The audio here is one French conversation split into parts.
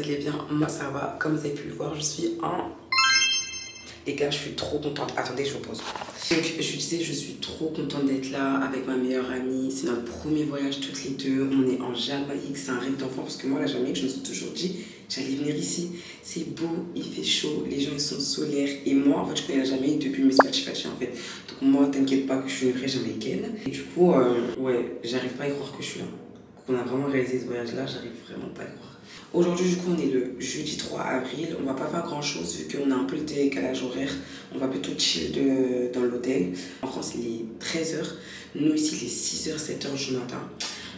allez bien. Moi ça va, comme vous avez pu le voir, je suis en... Les gars, je suis trop contente. Attendez, je vous pose. Donc, je disais, je suis trop contente d'être là avec ma meilleure amie. C'est notre premier voyage toutes les deux. On est en Jamaïque. C'est un rêve d'enfant parce que moi, la Jamaïque, je me suis toujours dit, j'allais venir ici. C'est beau, il fait chaud, les gens ils sont solaires. Et moi, en fait, je connais la Jamaïque depuis mes spatchifachis en fait. Donc, moi, t'inquiète pas que je suis une vraie Jamaïcaine. Et du coup, ouais, j'arrive pas à y croire que je suis là. Qu'on a vraiment réalisé ce voyage-là, j'arrive vraiment pas à y croire. Aujourd'hui, du coup, on est le jeudi 3 avril. On va pas faire grand chose vu qu'on a un peu le décalage horaire. On va plutôt chill dans l'hôtel. En France, il est 13h. Nous, ici, il est 6h, 7h du matin.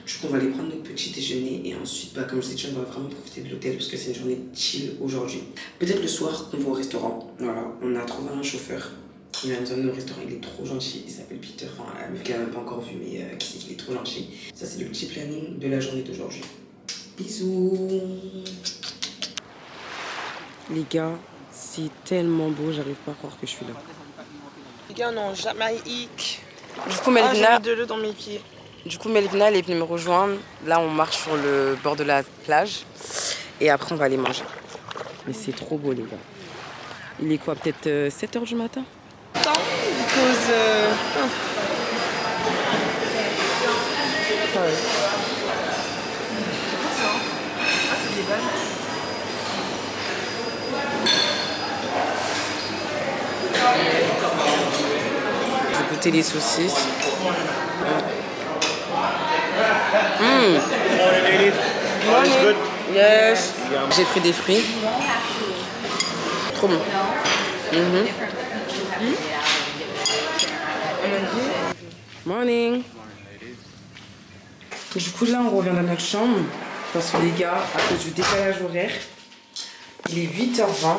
Du coup, on va aller prendre notre petit déjeuner. Et ensuite, bah, comme je disais, on va vraiment profiter de l'hôtel parce que c'est une journée chill aujourd'hui. Peut-être le soir, on va au restaurant. Voilà, on a trouvé un chauffeur. Il va nous emmener au restaurant, il est trop gentil. Il s'appelle Peter. Enfin, la meuf qu'elle n'a même pas encore vu, mais qui sait qu'il est trop gentil. Ça, c'est le petit planning de la journée d'aujourd'hui. Bisous. Les gars, c'est tellement beau, j'arrive pas à croire que je suis là. Les gars, non, Jamaïque. Du coup, Melvina, j'ai mis de l'eau dans mes pieds. Melvina, elle est venue me rejoindre. Là, on marche sur le bord de la plage. Et après, on va aller manger. Mais c'est trop beau, les gars. Il est quoi, peut-être 7h du matin? Attends, because... Je vais goûter les saucisses. Yes. J'ai pris des fruits. Trop bon. Morning. Du coup, là, on revient dans notre chambre. Parce que les gars, à cause du décalage horaire, il est 8h20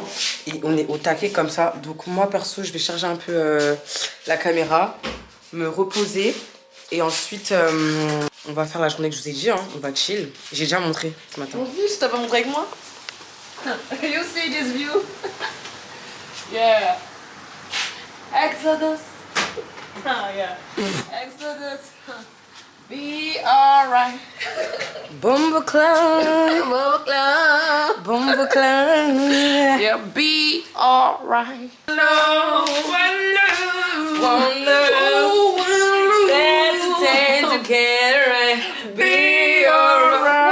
et on est au taquet comme ça. Donc moi, perso, je vais charger un peu la caméra, me reposer. Et ensuite, on va faire la journée que je vous ai dit. Hein. On va chill. J'ai déjà montré ce matin. Mon vue, je t'ai pas montré avec moi. You see this view? Yeah. Exodus. Yeah. Exodus. Be alright. Bombo Clan. Bombo Clan. Yeah, be alright. No one knows. Let's stand together and be alright.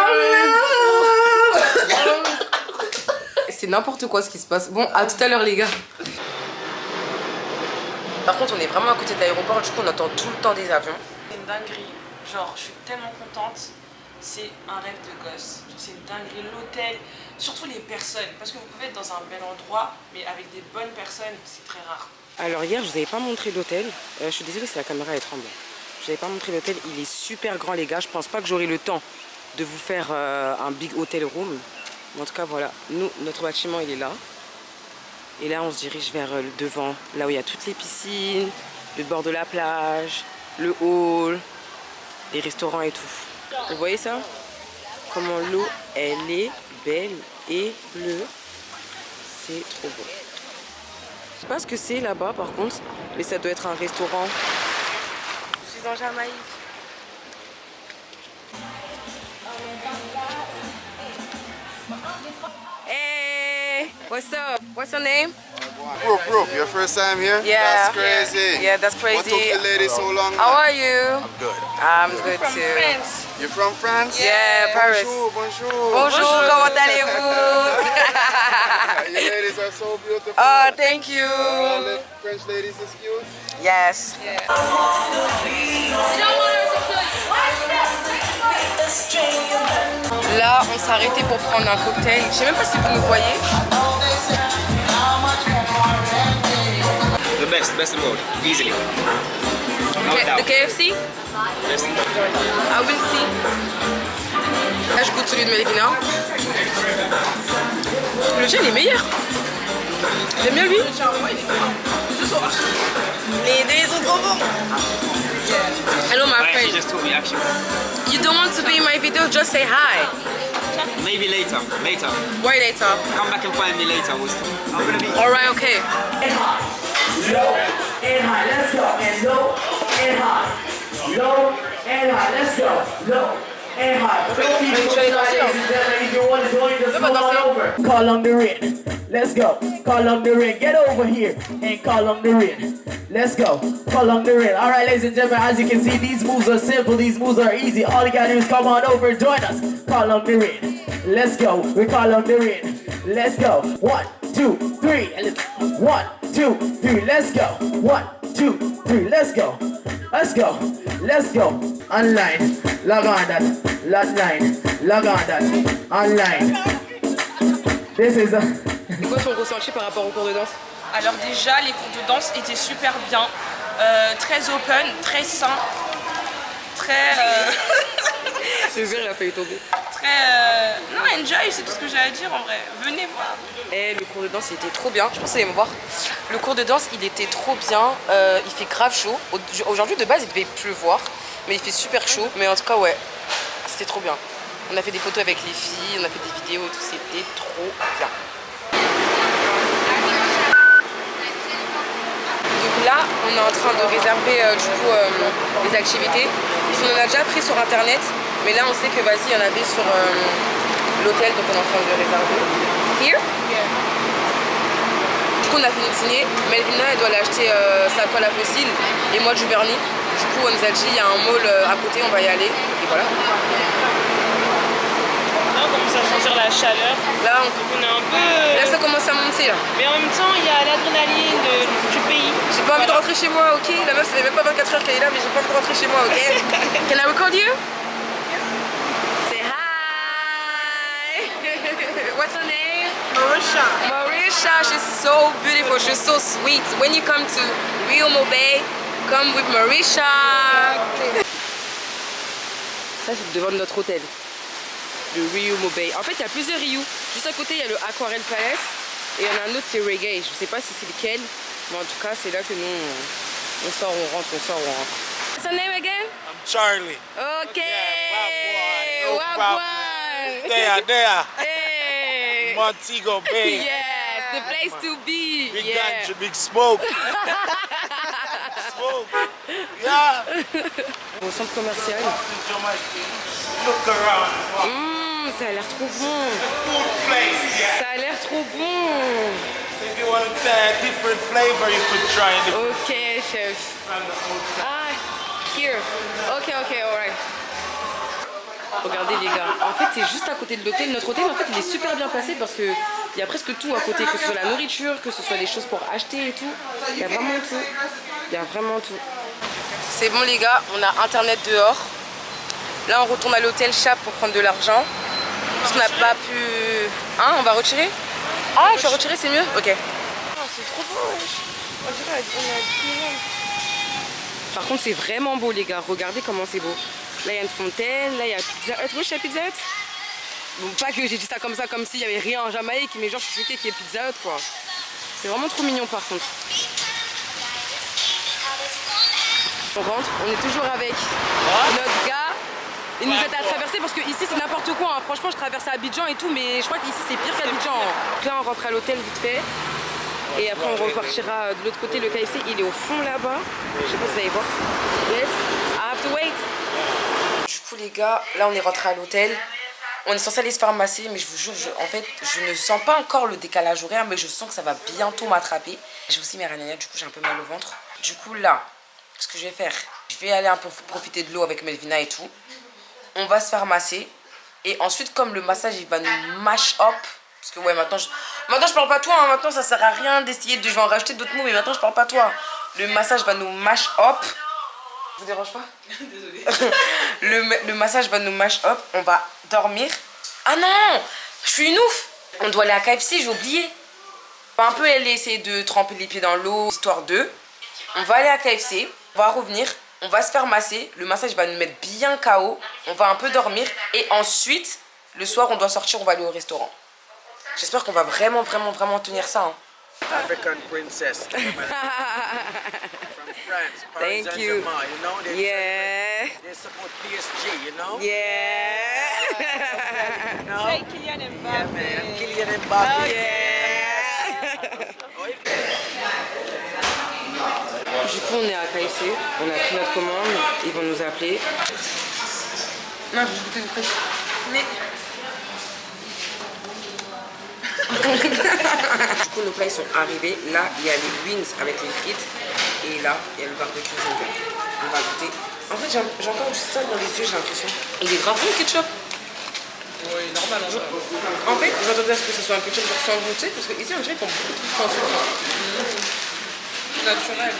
C'est n'importe quoi ce qui se passe. Bon, à tout à l'heure les gars. Par contre, on est vraiment à côté de l'aéroport, du coup on entend tout le temps des avions. C'est une dinguerie. Genre, je suis tellement contente. C'est un rêve de gosse. C'est une dinguerie. L'hôtel, surtout les personnes. Parce que vous pouvez être dans un bel endroit, mais avec des bonnes personnes, c'est très rare. Alors hier, je vous avais pas montré l'hôtel. Je suis désolée si la caméra est tremblante. Je vous avais pas montré l'hôtel. Il est super grand les gars. Je pense pas que j'aurai le temps de vous faire un big hotel room. Mais en tout cas, voilà. Nous, notre bâtiment, il est là. Et là, on se dirige vers le devant, là où il y a toutes les piscines, le bord de la plage, le hall, les restaurants et tout. Vous voyez ça? Comment l'eau, elle est belle et bleue. C'est trop beau. Je sais pas ce que c'est là-bas par contre, mais ça doit être un restaurant. Je suis en Jamaïque. Hey, what's up? What's your name? Brooke, your first time here? Yeah. That's crazy. Yeah, that's crazy. What took the lady so long? How are you? I'm good. I'm good From too. France. You're from France? Yeah, Paris. Bonjour, bonjour. Bonjour, comment allez-vous? Your ladies are so beautiful. Oh, thank you. All the French ladies is cute. Yes. Là, on s'est arrêté pour prendre un cocktail. Je sais même pas si vous nous voyez. The best in the world, easily. No The doubt. KFC? Best. I will see. Là, je goûte celui de Melvina. Le tien, il est meilleur. J'aime bien lui. Les deux, ils sont trop bons. Hello, my She friend. just told me actually. You don't want to be in my video? Just say hi. Maybe later. Why later? Come back and find me later. I'm gonna be. Alright, okay. Low and high, let's go. And low and high. Low and high, let's go. Low and hot. So keep it ladies and gentlemen. If you want to join, just come on over. Call on the ring. Let's go. Call on the ring. Get over here and call on the ring. Let's go. Call on the ring. All right, ladies and gentlemen, as you can see, these moves are simple. These moves are easy. All you gotta do is come on over, join us. Call on the ring. Let's go. We call on the ring. Let's go. 1, 2, 3. 1, 2, 3. Let's go. 1, 2, 3. Let's go. Let's go. Let's go. Online. Log on that. Log line. Log on that. Online. This is a... C'est quoi ton ressenti par rapport au cours de danse? Alors déjà, les cours de danse étaient super bien, très open, très sain, très... C'est vrai, il a failli tomber. très... Non, enjoy, c'est tout ce que j'ai à dire en vrai. Venez voir. Et le cours de danse, il était trop bien. Je pense que vous allez me voir. Le cours de danse, il était trop bien. Il fait grave chaud. Aujourd'hui, de base, il devait pleuvoir. Mais il fait super chaud. Mais en tout cas, ouais, c'était trop bien. On a fait des photos avec les filles, on a fait des vidéos et tout. C'était trop bien. Donc là, on est en train de réserver les activités. On en a déjà pris sur internet, mais là on sait que vas-y, il y en avait sur l'hôtel, donc on est en train de réserver. Here? Du coup, on a fini de signer. Melvina, elle doit aller acheter sa colle à fossiles et moi du vernis. Du coup, on nous a dit il y a un mall à côté, on va y aller. Et voilà. Là, on commence à sentir la chaleur. Là, On est un peu... là ça commence à monter là. Mais en même temps, il y a l'adrénaline du pays. J'ai pas envie de rentrer chez moi, ok? La meuf, ça fait même pas 24 heures qu'elle est là, mais j'ai pas envie de rentrer chez moi, ok? Can I record you? Say hi! What's her name? Marisha. Marisha, she's so beautiful, she's so sweet. When you come to Rio Bay, come with Marisha. Ça, c'est devant notre hôtel. Le Rio Bay. En fait, il y a plusieurs Rio. Juste à côté, il y a le Aquarel Palace. Et il y en a un autre, c'est Reggae. Je sais pas si c'est lequel. Mais en tout cas, c'est là que nous, on sort, on rentre, on sort, on rentre. What's your name again? I'm Charlie. Okay. Yeah, Wagwan, no Wagwan. There. Hey. Montego Bay. Yes, the place to be. Big Yeah. ganja, big smoke. Smoke. Yeah. Au centre commercial. Look around. Ça a l'air trop bon. Food place. Yeah. Ça a l'air trop bon. If you want to try a different flavor, you could try it. Ok, chef. Ah, here. Ok, alright. Regardez les gars, en fait c'est juste à côté de l'hôtel. Notre hôtel en fait il est super bien placé parce que il y a presque tout à côté, que ce soit la nourriture, que ce soit des choses pour acheter et tout. Il y a vraiment tout. Il y a vraiment tout. C'est bon les gars, on a internet dehors. Là on retourne à l'hôtel Chap pour prendre de l'argent. Parce qu'on n'a pas pu... Hein, on va retirer? Ah, je vais retirer, c'est mieux? Ok. Oh, c'est trop beau, on dirait on est à Disneyland. Par contre c'est vraiment beau les gars, regardez comment c'est beau. Là il y a une fontaine, là il y a Pizza Hut. Oui, je suis à Pizza Hut. Bon, pas que j'ai dit ça comme s'il n'y avait rien en Jamaïque, mais genre je suis choquée qu'il y ait Pizza Hut quoi. C'est vraiment trop mignon par contre. On rentre, on est toujours avec notre gars. Il nous aide à traverser parce que ici c'est n'importe quoi. Hein. Franchement, je traversais Abidjan et tout, mais je crois qu'ici c'est pire qu'Abidjan. Hein. Là, on rentre à l'hôtel vite fait. Et après, on repartira de l'autre côté. Le KFC, il est au fond là-bas. Je sais pas si vous allez voir. Yes, I have to wait. Du coup, les gars, là, on est rentré à l'hôtel. On est censé aller se faire masser, mais je vous jure, en fait, je ne sens pas encore le décalage horaire, mais je sens que ça va bientôt m'attraper. J'ai aussi mes ragnagnas, du coup, j'ai un peu mal au ventre. Du coup, là, ce que je vais faire, je vais aller un peu profiter de l'eau avec Melvina et tout. On va se faire masser. Et ensuite, comme le massage, il va nous mash up. Parce que ouais, maintenant je parle pas toi. Hein, maintenant, ça sert à rien d'essayer de... Je vais en rajouter d'autres mots, mais maintenant, je parle pas toi. Le massage va nous mash up. Je vous dérange pas? Désolée. le massage va nous mash up. On va dormir. Ah non! Je suis une ouf! On doit aller à KFC, j'ai oublié. On va un peu aller essayer de tremper les pieds dans l'eau, histoire de... On va aller à KFC. On va revenir. On va se faire masser, le massage va nous mettre bien KO, on va un peu dormir et ensuite, le soir on doit sortir, on va aller au restaurant. J'espère qu'on va vraiment tenir ça. Hein. African princess. From France. Paris Thank you. Saint-Germain, you know? They support PSG, you know? Yeah. You know? Hey, Kylian Mbappé. Yeah, man. Kylian Mbappé. Du coup, on est à KFC, on a pris notre commande, ils vont nous appeler. Non, je vais goûter du truc. Mais... Du coup, nos plats ils sont arrivés. Là, il y a les wings avec les frites. Et là, il y a le barbecue zinger. On va goûter. En fait, j'ai encore juste ça dans les yeux, j'ai l'impression. Il est grave bon, le ketchup. Oui, normal en vrai. En fait, je m'attendais à ce que ce soit un ketchup sans goûter. Parce que ici, on dirait qu'ils font beaucoup de trucs sans sucre. Naturel.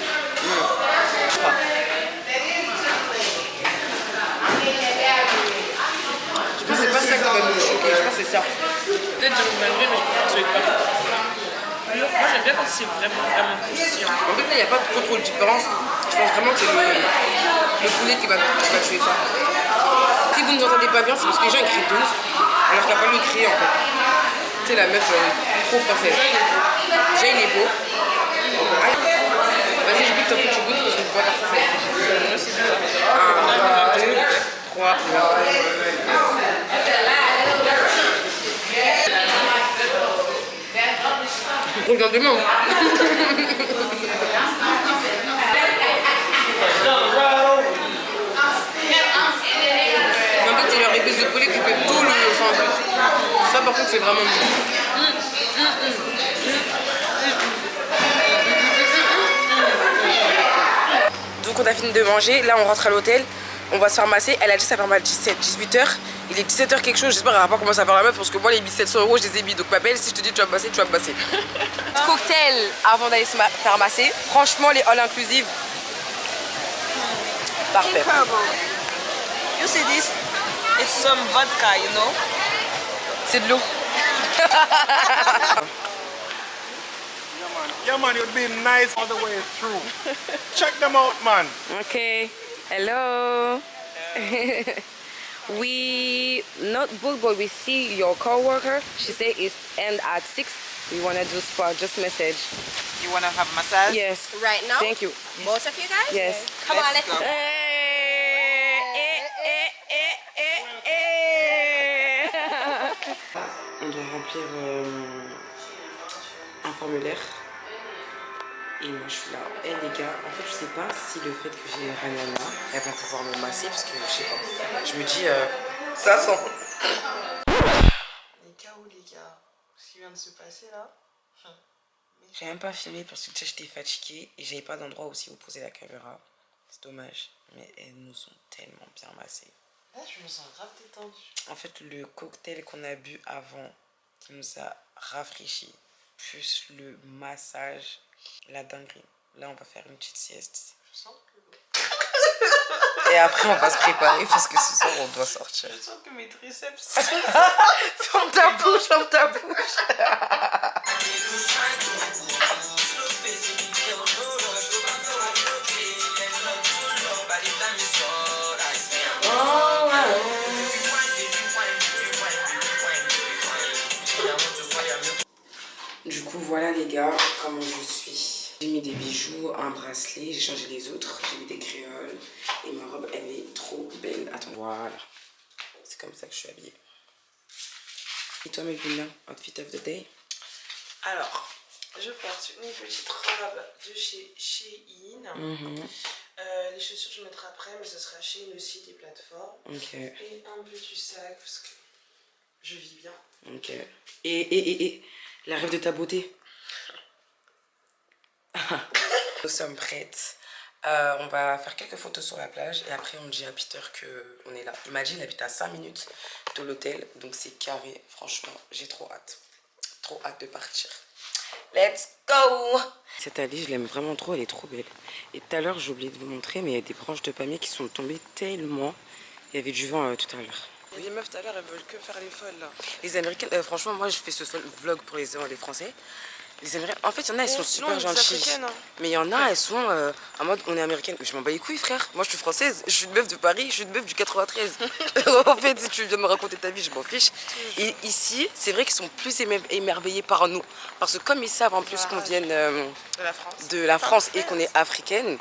Je pense que c'est pas ça qui va nous choquer. Je pense que c'est ça. Peut-être je me malgré, mais je préfère celui de Paris. Moi j'aime bien quand c'est vraiment croustillant. En fait, là, il n'y a pas trop de différence. Je pense vraiment que c'est le poulet qui va tuer ça. Si vous ne nous entendez pas bien, c'est parce que les gens ils crient 12, alors qu'il n'y a pas le crier en fait. Tu sais, la meuf trop française. Déjà, il est beau. Vas-y, je goûte, tu goûtes parce que je vois pas ça. Moi c'est bizarre. 1, 2, 3, Regarde-moi. En fait, c'est leur épice de poulet qui fait tout le sandwich. Ça, par contre, c'est vraiment bon. Donc, on a fini de manger. Là, on rentre à l'hôtel. On va se faire masser. Elle a dit ça ferme à 18h. Il est 17h quelque chose. J'espère qu'elle va pas commencer à faire la meuf parce que moi, les 1700 €, je les ai mis. Donc, ma belle, si je te dis tu vas me masser, tu vas me masser. Cocktail avant d'aller se faire masser. Franchement, les all inclusive. Parfait. You see this? It's some vodka, you know? C'est de l'eau. Yeah, man, you'd be nice all the way through. Check them out, man. Okay. Hello. We not booked, but we see your coworker. She said it's end at 6. We wanna do spa. Just message. You wanna have massage? Yes. Right now? Thank you. Both of you guys? Yes. Come on, let's go. On doit remplir un formulaire. Et moi je suis là. Eh les gars, en fait je sais pas si le fait que j'ai une ranana, elles vont pouvoir me masser parce que je sais pas. Je me dis ça sent. Les KO les gars. Ce qui vient de se passer là. J'ai même pas filmé parce que j'étais fatiguée et j'avais pas d'endroit aussi où poser la caméra. C'est dommage. Mais elles nous ont tellement bien massées. Là je me sens grave détendue. En fait le cocktail qu'on a bu avant qui nous a rafraîchi, plus le massage, la dinguerie. Là on va faire une petite sieste. Je sens que... Et après on va se préparer parce que ce soir on doit sortir. Je sens que mes triceps... Ferme ta bouche, ferme ta bouche. Du coup voilà les gars, comment je suis. J'ai mis des bijoux, un bracelet, j'ai changé les autres, j'ai mis des créoles et ma robe elle est trop belle. Attends, voilà, c'est comme ça que je suis habillée. Et toi Melvina, outfit of the day? Alors, je porte une petite robe de chez Shein. Les chaussures je mettrai après, mais ce sera Shein aussi, des plateformes. Ok. Et un petit sac parce que je vis bien. Ok. Et la rêve de ta beauté. Nous sommes prêtes. On va faire quelques photos sur la plage et après on dit à Peter qu'on est là. Il m'a dit qu'il habite à 5 minutes de l'hôtel, donc c'est carré. Franchement, j'ai trop hâte. Trop hâte de partir. Let's go! Cette allée, je l'aime vraiment trop, elle est trop belle. Et tout à l'heure, j'ai oublié de vous montrer, mais il y a des branches de palmier qui sont tombées tellement. Il y avait du vent tout à l'heure. Les meufs tout à l'heure, elles veulent que faire les folles là. Les Américaines, franchement, moi je fais ce vlog pour les Français. Les Américaines, en fait, il y en a, elles sont super gentilles. Hein. Mais il y en a, elles sont en mode on est américaine. Je m'en bats les couilles, frère. Moi je suis française, je suis une meuf de Paris, je suis une meuf du 93. En fait, si tu viens de me raconter ta vie, je m'en fiche. Et ici, c'est vrai qu'ils sont plus émerveillés par nous. Parce que comme ils savent en plus qu'on vient de la France et qu'on est africaine,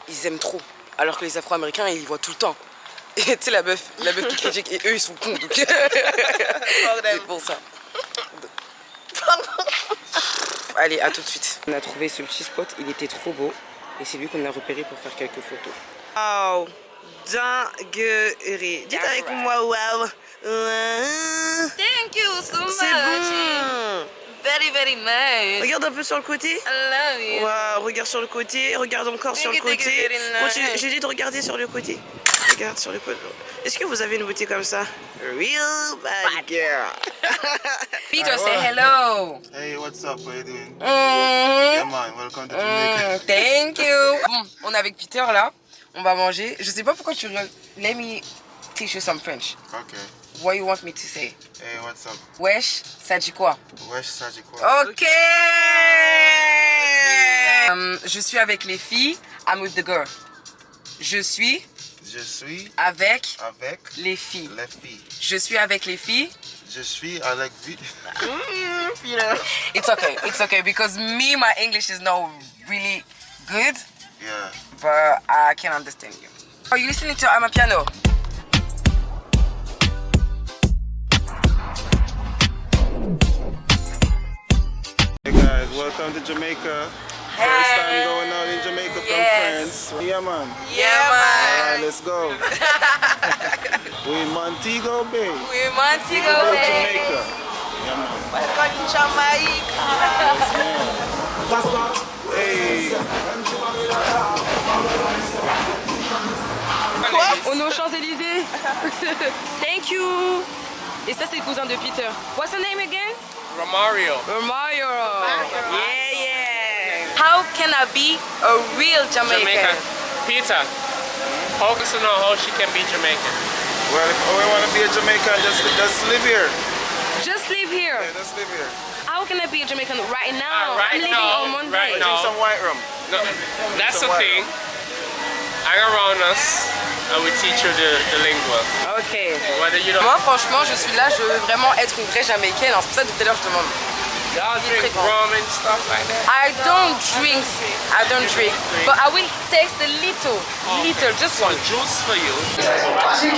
ils aiment trop. Alors que les Afro-Américains, ils y voient tout le temps. Et tu sais, la meuf qui critique, et eux ils sont cons. Donc c'est pour ça. Allez, à tout de suite. On a trouvé ce petit spot, il était trop beau. Et c'est lui qu'on a repéré pour faire quelques photos. Wow, dinguerie. Dites avec moi, waouh. Thank you so much. C'est bon. Very, very nice. Regarde un peu sur le côté. I love you. Wow, regarde sur le côté. Regarde encore sur le côté. Continue. J'ai dit de regarder sur le côté. Regarde sur le côté. Est-ce que vous avez une beauté comme ça? Real bad girl. Peter, say hello. Hey, what's up? What are you doing? Yeah, man. Welcome to Jamaica. Thank you. Bon, on est avec Peter là. On va manger. Je sais pas pourquoi tu rigoles. Let me teach you some French. Okay. What you want me to say? Hey, what's up? Wesh, ça dit quoi? Wesh, ça dit quoi? Ok. Je suis avec les filles. I'm with the girl. Je suis avec les filles. Je suis avec les filles. Je suis avec It's okay because my English is not really good. Yeah. But I can understand you. Are you listening to Amapiano? Hey guys, welcome to Jamaica. First time going out in Jamaica from France. Yeah, man. Yeah, man. Alright, let's go. We in Montego Bay. Jamaica. Yeah, man. Welcome to Jamaica. Hey. Quoi? On est aux Champs-Élysées. Thank you. Et ça, c'est le cousin de Peter. What's the name again? Romario. Romario. Yeah. How can I be a real Jamaican? Peter, how does you know how she can be Jamaican? Well, if we want to be a Jamaican, just live here. Just live here. Yeah, just live here. How can I be a Jamaican right now? Right I'm living now, on Monday. right Drink now. some white rum. No, that's the thing. Hang around us and we teach you the lingua. Ok. Whether you don't. Moi, franchement, je suis là, je veux vraiment être une vraie Jamaïcaine. C'est pour ça que tout à l'heure, je demande. Y'all drink rum and stuff like that? I don't drink, but I will taste a little, just one. Juice for you. Do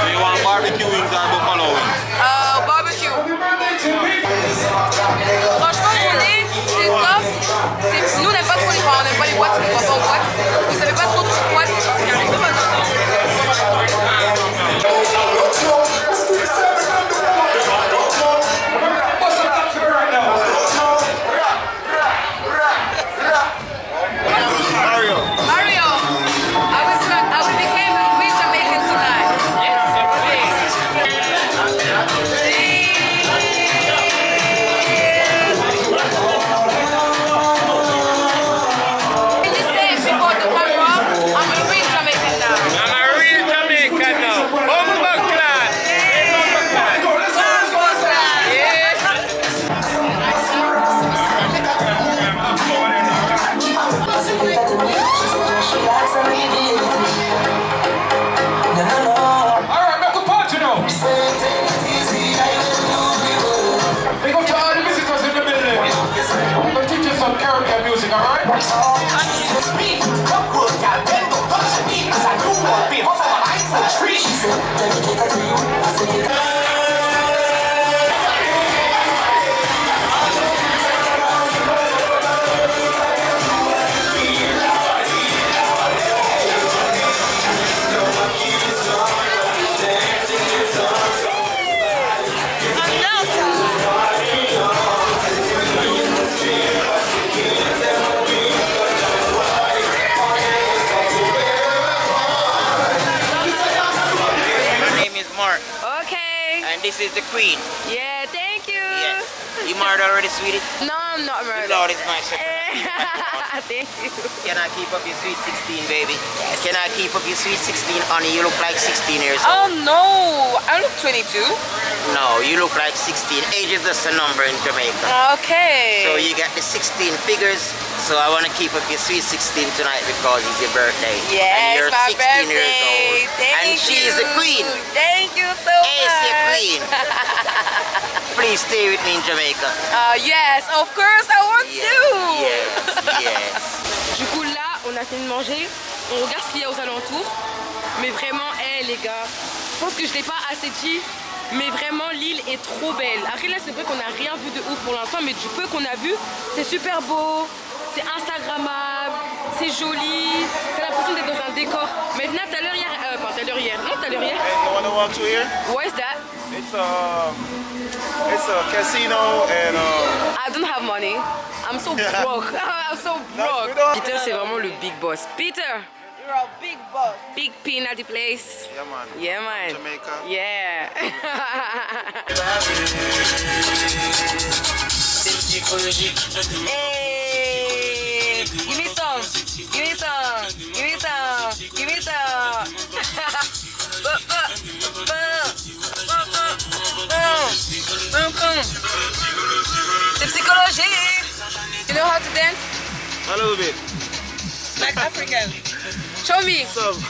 you want barbecue wings or buffalo wings? Barbecue. Franchement, c'est top. Nous, on n'aime pas trop les boîtes, on n'aime pas les boîtes, on ne va pas aux boîtes. Vous savez pas trop de boîtes. Mario, I will become a real Jamaican tonight. Yes, Can you say before the camera, I'm a real Jamaican now? I'm a real Jamaican now. Bumbo clad. Alright, make a party now. Big up to all the visitors in the building. I'm gonna teach you some Caribbean music, alright? Okay. And this is the queen. Yeah, thank you. Yes. You married already, sweetie? No, I'm not married. Lord is my shepherd. Thank you. Can I keep up your sweet 16, baby? Yes. Can I keep up your sweet 16, honey? You look like 16 years Oh old. no, I look 22. No, you look like 16. Age is just a number in Jamaica. Okay. So you got the 16 figures. So I want to keep up your sweet 16 tonight because it's your birthday. Yes, and you're my 16 birthday. years old. Thank and she is the queen. Thank you so Hey, much. the queen. Please stay with me in Jamaica. Yes, of course I want to. Yes, yes. Du coup là, on a fini de manger, on regarde ce qu'il y a aux alentours. Mais vraiment, les gars, je pense que je l'ai pas assez dit, mais vraiment l'île est trop belle. Après là, c'est vrai qu'on n'a rien vu de ouf pour l'instant, mais du peu qu'on a vu, c'est super beau, c'est instagrammable. c'est joli, t'as l'impression d'être dans un décor. Maintenant, t'as l'heure hier, enfin t'as l'heure hier, non t'as l'heure hier. Hey, you wanna walk through here? What is that? It's a casino and I don't have money. I'm so broke. I'm so broke. Peter, c'est vraiment le big boss. Peter! You're a big boss. Big P at the place. yeah man. Yeah, man. Jamaica. Yeah. Hey! Give me some. Give me some. Give me some. Give me some. C'est psychologique. You know how to dance? A little bit. Like African. Show me. Some.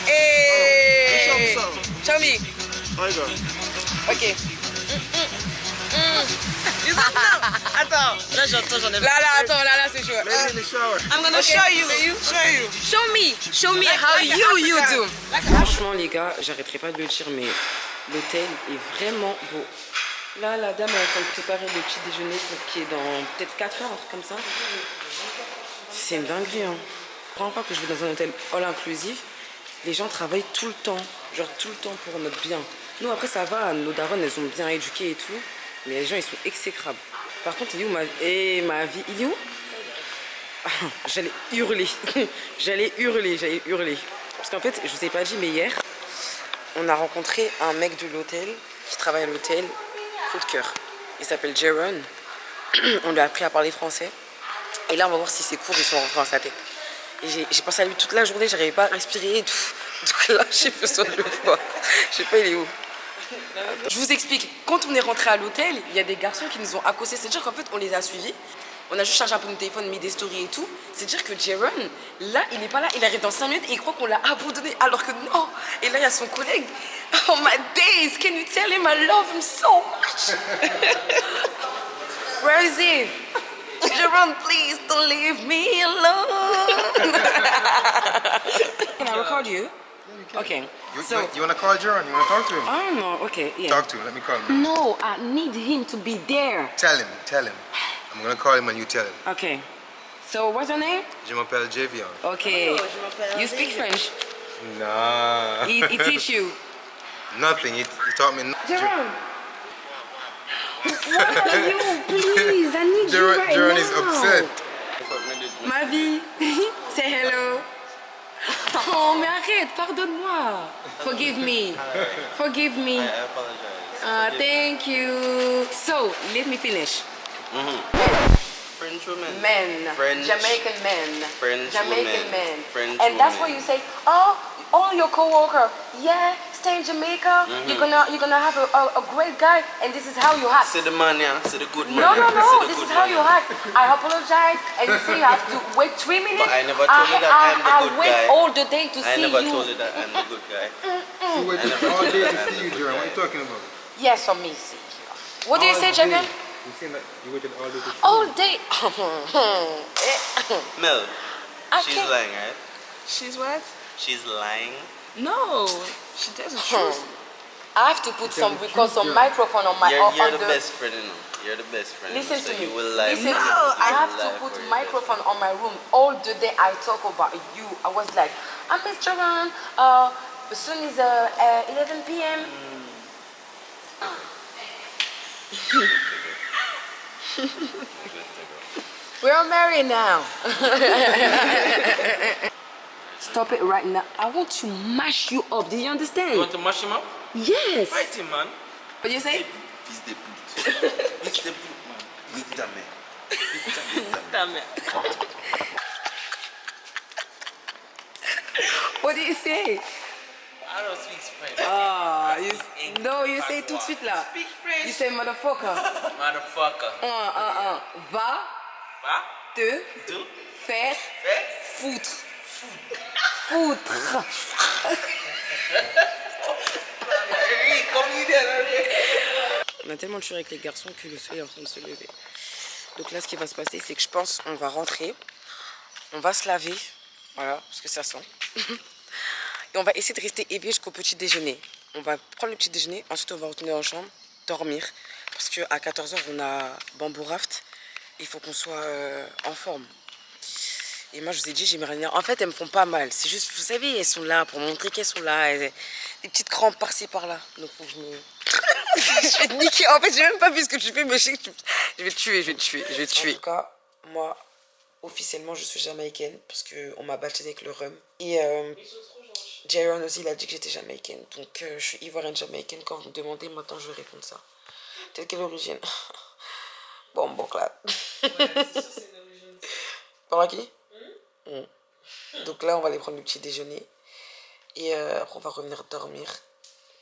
Hey. Show Show me. How you go? Ok. Attends, là j'en ai. Là, attends, là, c'est chaud. Maybe in the shower. I'm gonna show you. Show you. Show me how you do. Franchement, les gars, j'arrêterai pas de le dire, mais l'hôtel est vraiment beau. Là, la dame est en train de préparer le petit déjeuner qui est dans peut-être 4 heures, un truc comme ça. C'est une dinguerie, hein. La première fois que je vais dans un hôtel all inclusif, les gens travaillent tout le temps. Genre tout le temps pour notre bien. Nous, après, ça va, nos darons, elles sont bien éduquées et tout. Mais les gens, ils sont exécrables. Par contre, il est où ma vie? Il est où? J'allais hurler. J'allais hurler. Parce qu'en fait, je vous ai pas dit, mais hier, on a rencontré un mec de l'hôtel qui travaille à l'hôtel. Coup de cœur. Il s'appelle Jaron. On lui a appris à parler français. Et là, on va voir si ses cours ils sont rentrés dans sa tête. Et j'ai pensé à lui toute la journée, j'arrivais pas à respirer et tout. Donc là, j'ai besoin de le voir. Je sais pas, il est où. Je vous explique, quand on est rentré à l'hôtel, il y a des garçons qui nous ont accostés. C'est-à-dire qu'en fait, on les a suivis. On a juste chargé un peu notre téléphone, mis des stories et tout. C'est-à-dire que Jaron, là, il n'est pas là. Il arrive dans 5 minutes et il croit qu'on l'a abandonné. Alors que non. Et là, il y a son collègue. Oh my days, can you tell him I love him so much? Where is he? Jaron, please don't leave me alone. Can I record you? Okay. You want to call Jaron? You want to talk to him? I don't know. Okay, yeah. Talk to him. Let me call him. No, I need him to be there. Tell him. I'm going to call him and you tell him. Okay. So, what's your name? Je m'appelle Javion. Okay. You speak French? Nah. He teach you? Nothing. He taught me. Jaron. Where are you? Please, I need you right Jaron now. is upset. Ma vie, say hello. Oh, mais arrête, pardonne-moi. Forgive me. Forgive me. I apologize. Thank you. So, let me finish. French woman. Men. French. Jamaican men. French Jamaican woman. men. French and that's why woman. you say, oh, all your co-worker, yeah, stay in Jamaica. You're gonna have a great guy, and this is how you act. See the man, yeah. See the good man. No, yeah. See the this good is how man, you yeah. act. I apologize, and you say you have to wait 3 minutes. But I never told you that I'm the good wait guy. all the day to I see never you. told you that I'm the good guy. You waited all day to see you, Jaron. What are you talking about? Yes, amazing. What do you say, All day. Javier? You saying that you waited all day to see All day. Mel, I she's can't- lying, right? She's what? She's lying. No, she tells the truth. I have to put some microphone on my You're on the the. best friend, you know. You're the best friend. Listen so to me. You will lie. Listen to me. No, I I have to put microphone on my room all the day. I talk about you. I was like, I'm Miss Jaron. Soon is 11 p.m. We are married now. Stop it right now. I want to mash you up. Do you understand? You want to mash him up? Yes. Fight him, man. What do you say? Fils de pute. Fils de pute, man. Nique ta mère. Damn it. What do you say? I don't speak French. Ah, you say tout de suite là. Speak French. You say motherfucker. Motherfucker. Va Va? te Do? faire foutre. Foutre. On a tellement de choses avec les garçons que le soleil est en train de se lever. Donc là, ce qui va se passer, c'est que je pense qu'on va rentrer. On va se laver. Voilà, parce que ça sent. Et on va essayer de rester éveillé jusqu'au petit déjeuner. On va prendre le petit déjeuner, ensuite on va retourner en chambre, dormir. Parce qu'à 14h, on a bamboo raft. Il faut qu'on soit en forme. Et moi, je vous ai dit, j'aimerais bien. En fait, elles me font pas mal. C'est juste, vous savez, elles sont là pour montrer qu'elles sont là. Des petites crampes par-ci, par-là. Donc, faut que je me... je vais te niquer. En fait, j'ai même pas vu ce que tu fais, mais je sais que je vais te tuer, je vais te tuer, je vais te tuer. En tout cas, moi, officiellement, je suis jamaïcaine parce qu'on m'a baptisée avec le rhum. Et Jaron aussi, il a dit que j'étais jamaïcaine. Donc, je suis ivoirienne jamaïcaine. Quand vous me demandez, maintenant, je vais répondre ça. De quelle origine? Bon, là. Par qui? Donc là, on va aller prendre le petit déjeuner. Et après, on va revenir dormir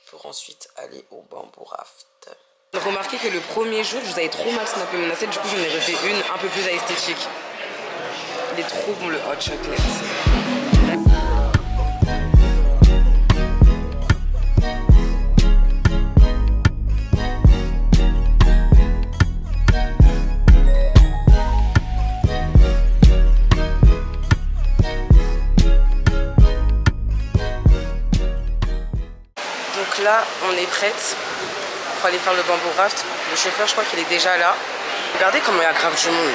pour ensuite aller au bamboo raft. Donc, remarquez que le premier jour, vous avez trop mal snappé mon assiette. Du coup, j'en ai refait une un peu plus esthétique. Il est trop bon, le hot chocolate. Donc là, on est prête pour aller faire le bamboo raft. Le chauffeur, je crois qu'il est déjà là. Regardez comment il y a grave du monde.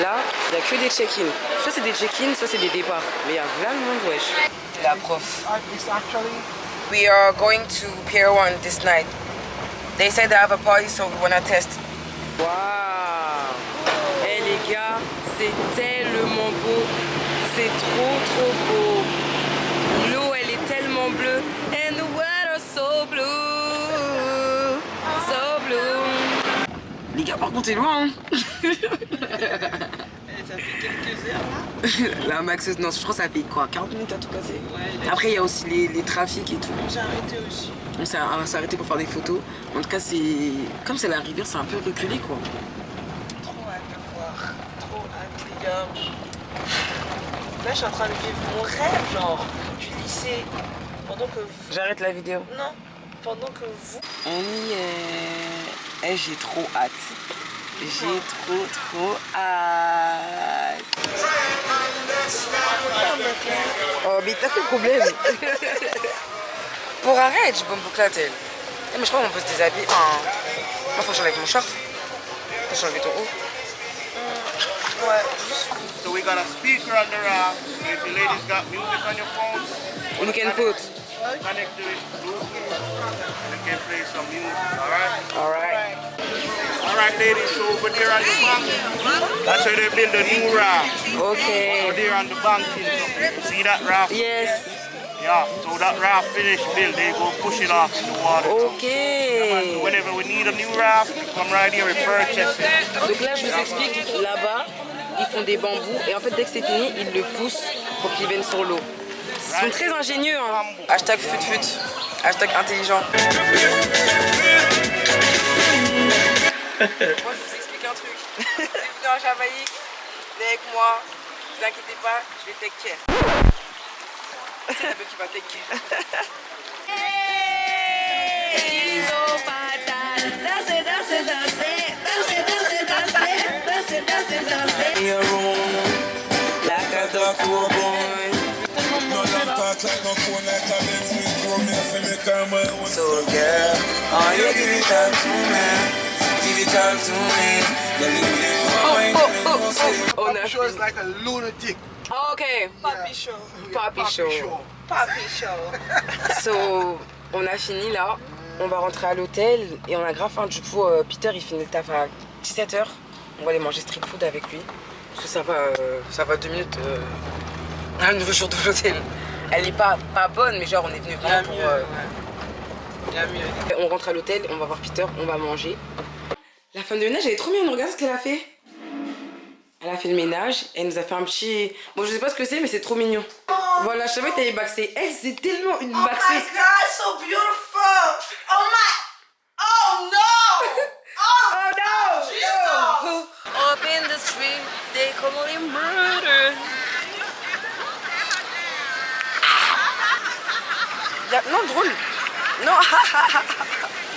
Là, il n'y a que des check-in. Soit c'est des check-in, soit c'est des départs. Mais il y a plein de monde, wesh. La prof. We are going to Pier 1 this night. They said they have a party, so we wanna test. Waouh! Eh les gars, c'est tellement beau. C'est trop beau. L'eau, elle est tellement bleue. And the water so blue. So blue. Les gars, par contre, c'est loin, hein. Ça fait quelques heures, là. La Max, non, je crois que ça fait quoi, 40 minutes à tout casser. Ouais, après, il y a aussi les trafics et tout. J'ai arrêté aussi. On s'est arrêté pour faire des photos. En tout cas, comme c'est la rivière, c'est un peu reculé, quoi. Trop hâte de voir. Trop hâte, les gars. Là, je suis en train de vivre mon rêve, genre, du lycée. Pendant que vous... J'arrête la vidéo. Non, pendant que vous... On y est. J'ai trop hâte. J'ai trop hâte. Oh, mais t'as quel problème? Pour arrêter, j'ai bombe bouclate, elle. Mais je crois qu'on peut se déshabiller. Moi, faut que j'enlève mon short. Faut que j'enlève ton haut. Ouais. So we got a speaker on the raft. If you ladies got music on your phone, We can put. connect to it, Bluetooth, and you can play some music, alright? Alright ladies, so over there on the bank, that's where they build a new raft. Okay. Over there on the bank, see that raft? Yes. Yeah, so that raft finished built, they go push it off in the water. Okay. So whenever we need a new raft, come right here, we purchase it. Donc là, je vous explique, là-bas, ils font des bambous et en fait, dès que c'est fini, ils le poussent pour qu'ils viennent sur l'eau. Ils sont très ingénieux, hein. Hashtag fut-fut. Hashtag intelligent. Moi, je vous explique un truc. Si vous venez en Jamaïque, venez avec moi. Ne vous inquiétez pas, je vais take care. C'est le qui va take care. So girl, oh you give it all to me, give it all to me. On a Show is like a lunatic. Oh, okay. Papi show. Papi show. Papi show. So, on a fini là. On va rentrer à l'hôtel et on a grave faim. Du coup, Peter il finit le taf à 17h. On va aller manger street food avec lui. Parce que ça va 2 minutes à le jour de l'hôtel. Elle est pas bonne, mais genre on est venu vraiment pour. Il y a mieux. On rentre à l'hôtel, on va voir Peter, on va manger. La femme de ménage, elle est trop mignonne, regarde ce qu'elle a fait. Elle a fait le ménage, elle nous a fait un petit... Bon, je sais pas ce que c'est, mais c'est trop mignon. Voilà, je savais que t'allais baxer. Elle, c'est tellement une baxeuse. Oh my god, so beautiful! Oh my... Oh no! Oh no! Jesus! Up in the street, they call him murder. Non, drôle. Non,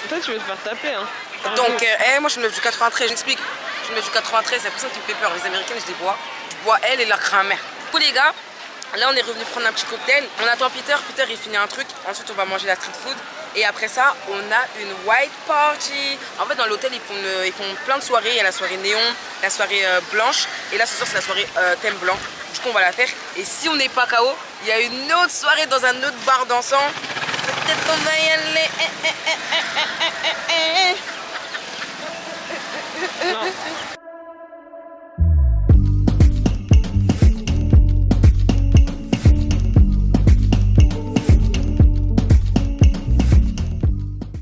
Toi, tu veux te faire taper, hein? Donc, moi je me lève du 93, j'explique. Je me lève du 93, c'est pour ça qui me fait peur. Les Américaines, je les bois. Je bois elle et leur grand-mère. Du coup, les gars, là on est revenu prendre un petit cocktail. On attend Peter, il finit un truc. Ensuite, on va manger la street food. Et après ça, on a une white party. En fait, dans l'hôtel, ils font plein de soirées. Il y a la soirée néon, la soirée blanche. Et là, ce soir, c'est la soirée thème blanc. Du qu'on va la faire. Et si on n'est pas KO, il y a une autre soirée dans un autre bar dansant. Peut-être qu'on va y aller. Non.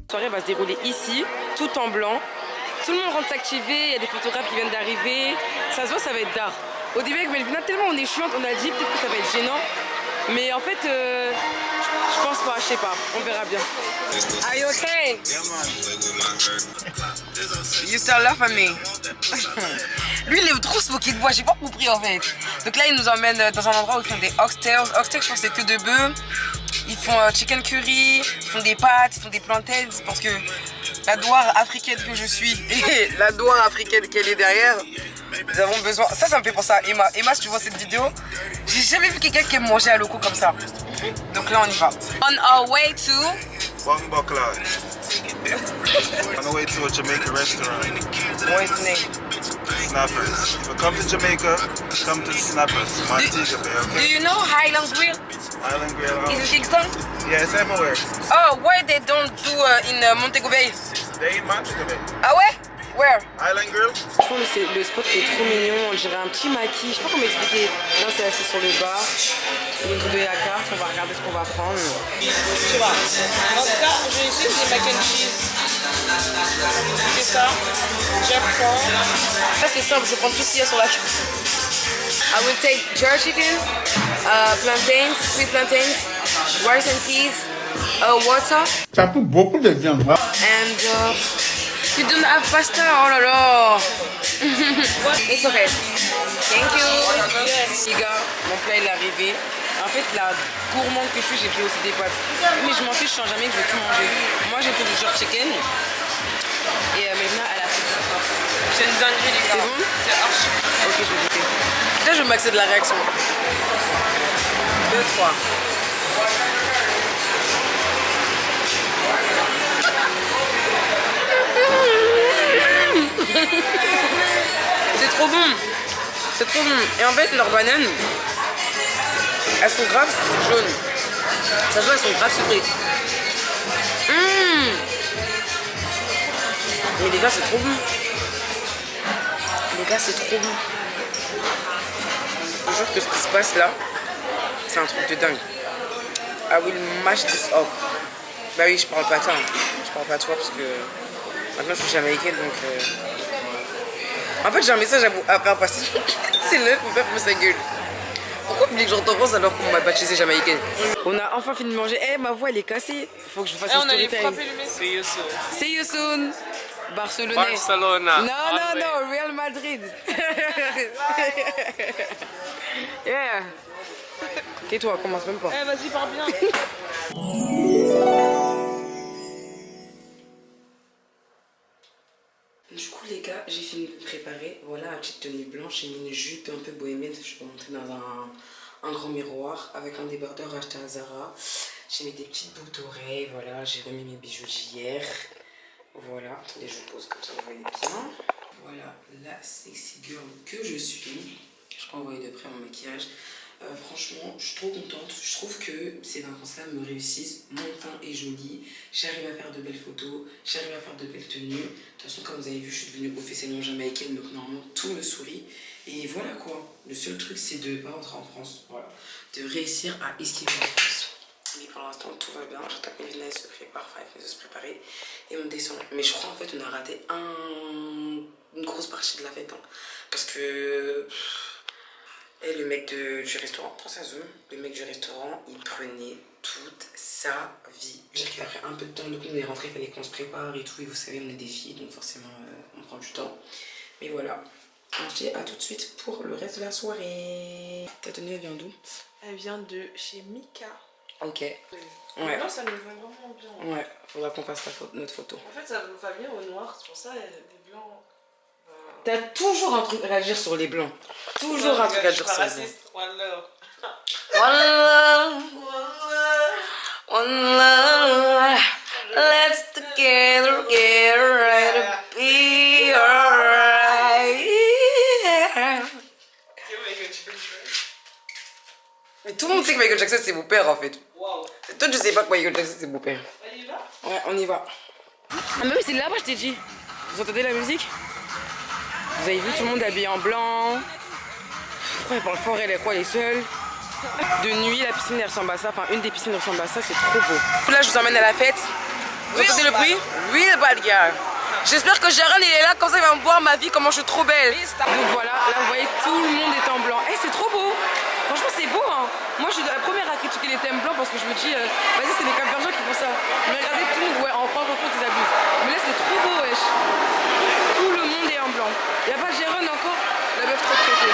La soirée va se dérouler ici, tout en blanc. Tout le monde rentre s'activer, il y a des photographes qui viennent d'arriver. Ça se voit, ça va être d'art. Au début avec Melvina, tellement on est chiante, on a dit peut-être que ça va être gênant. Mais en fait, je pense pas, je sais pas, on verra bien. Are you okay? You still love me? Lui, il est trop moqué de moi, j'ai pas compris en fait. Donc là, il nous emmène dans un endroit où ils font des oxtails. Oxtails, je pense que c'est que de bœuf. Ils font chicken curry, ils font des pâtes, ils font des plantains. Parce que la douare africaine que je suis et la douare africaine qu'elle est derrière, nous avons besoin. Ça me fait penser à Emma. Emma, si tu vois cette vidéo, j'ai jamais vu quelqu'un qui aime manger à loco comme ça. Donc là, on y va. On our way to Buckland. On the way to a Jamaican restaurant. What is the name? Snappers. If you come to Jamaica, come to Snappers. Montego Bay, okay? Do you know Highland Grill? Island Grill. Is it Kingston? Yes, everywhere. Oh, why they don't do in Montego Bay? They in Montego Bay. Ah ouais? Where? Island Grill. Franchement, le spot est trop mignon. On dirait un petit maquis. Je sais pas comment expliquer. Là, c'est assis sur le bar. Il nous donne la carte. On va regarder ce qu'on va prendre. Tu vois. En tout cas, je sais que j'ai mac and cheese. C'est ça. J'apprends. Ça, c'est simple. Je prends tout ce qu'il y a sur la chute. I will take jerk chicken, plantains, sweet plantains, rice and peas, water. Ça coûte beaucoup de viande. And you don't have pasta, oh là là. It's okay. Thank you. Les gars, mon plat il est arrivé. En fait, la gourmande que je suis, j'ai pris aussi des pâtes. Mais je m'en fiche, je sens jamais que je vais tout manger. Moi, j'ai fait du jerk chicken. Et Melvina, elle a fait du porc. C'est une dinguerie, les gars. C'est bon? C'est archi. Ok, je vais goûter. Là, je vais maxer de la réaction. 2, 3. C'est trop bon. C'est trop bon. Et en fait, leurs bananes, elles sont grave jaunes. Ça se voit, elles sont grave sucrées. Mais les gars, c'est trop bon. Les gars, c'est trop bon. Je jure que ce qui se passe là, c'est un truc de dingue. I will mash this up. Bah oui, je parle pas toi. Je parle pas toi parce que maintenant je suis jamaïcaine donc. En fait, j'ai un message à faire passer. C'est là pour faire sa gueule. Pourquoi vous voulez que j'entends pense alors qu'on m'a baptisé jamaïcaine? On a enfin fini de manger. Eh, ma voix elle est cassée. Faut que je fasse une story time. See you soon. See you soon. Barcelonais. Barcelona. Non, Real Madrid. Yeah. Tais-toi, commence même pas. Eh, vas-y, parle bien. Du coup les gars, j'ai fini de me préparer. Voilà la petite tenue blanche, j'ai mis une jupe un peu bohémienne. Je vais montrer dans un grand miroir avec un débardeur acheté à Zara. J'ai mis des petites boucles d'oreilles, voilà, j'ai remis mes bijoux d'hier. Voilà, attendez, je vous pose comme ça, vous voyez bien. Voilà la sexy girl que je suis. Je peux envoyer de près mon maquillage. Franchement, je suis trop contente. Je trouve que ces vacances-là me réussissent. Mon teint est joli. J'arrive à faire de belles photos. J'arrive à faire de belles tenues. De toute façon, comme vous avez vu, je suis devenue officiellement jamaïcaine. Donc normalement, tout me sourit. Et voilà quoi. Le seul truc, c'est de ne pas rentrer en France. Voilà. De réussir à esquiver la France. Mais pour l'instant, tout va bien. J'attends que Melvina se prépare. Enfin, elle se préparer. Et on descend. Mais je crois en fait, on a raté une grosse partie de la fête. Hein. Parce que... Et le mec du restaurant, prends sa zoom, le mec du restaurant, il prenait toute sa vie. Après un peu de temps, donc on est rentré, il fallait qu'on se prépare et tout. Et vous savez, on est des filles, donc forcément, on prend du temps. Mais voilà, on se dit à tout de suite pour le reste de la soirée. Ta tenue, elle vient d'où? Elle vient de chez Mika. Ok. Ouais. Non, ça nous va vraiment bien. Ouais, faudra qu'on fasse notre photo. En fait, ça va bien au noir, c'est pour ça, les blancs... T'as toujours un truc à dire sur les blancs. Toujours un truc à dire sur les blancs. One love. One love. One love. Let's together get right to be alright. le monde sait que Michael Jackson c'est mon père en fait. Wow. Toi tu sais pas que Michael Jackson c'est mon père. On y va? Ouais, on y va. Ah mais oui, c'est là-bas, je t'ai dit. Vous entendez la musique? Vous avez vu tout le monde habillé en blanc. Pourquoi elle parle fort, elle est quoi, elle est seule? De nuit, la piscine elle ressemble à ça. Enfin, une des piscines ressemble à ça, c'est trop beau. Là, je vous emmène à la fête. Vous entendez le bruit? Real bad girl. J'espère que Gérald il est là, comme ça il va me voir ma vie, comment je suis trop belle. Donc voilà, là vous voyez tout le monde est en blanc. Eh, c'est trop beau. Franchement c'est beau hein. Moi je suis la première à critiquer les thèmes blancs parce que je me dis, vas-y c'est les Cap-Verdiens qui font ça. Mais regardez tout le monde, ouais, en France ils abusent. Mais là c'est trop beau wesh. Tout le monde est en blanc. Y'a pas Jérôme encore? La meuf trop stressée.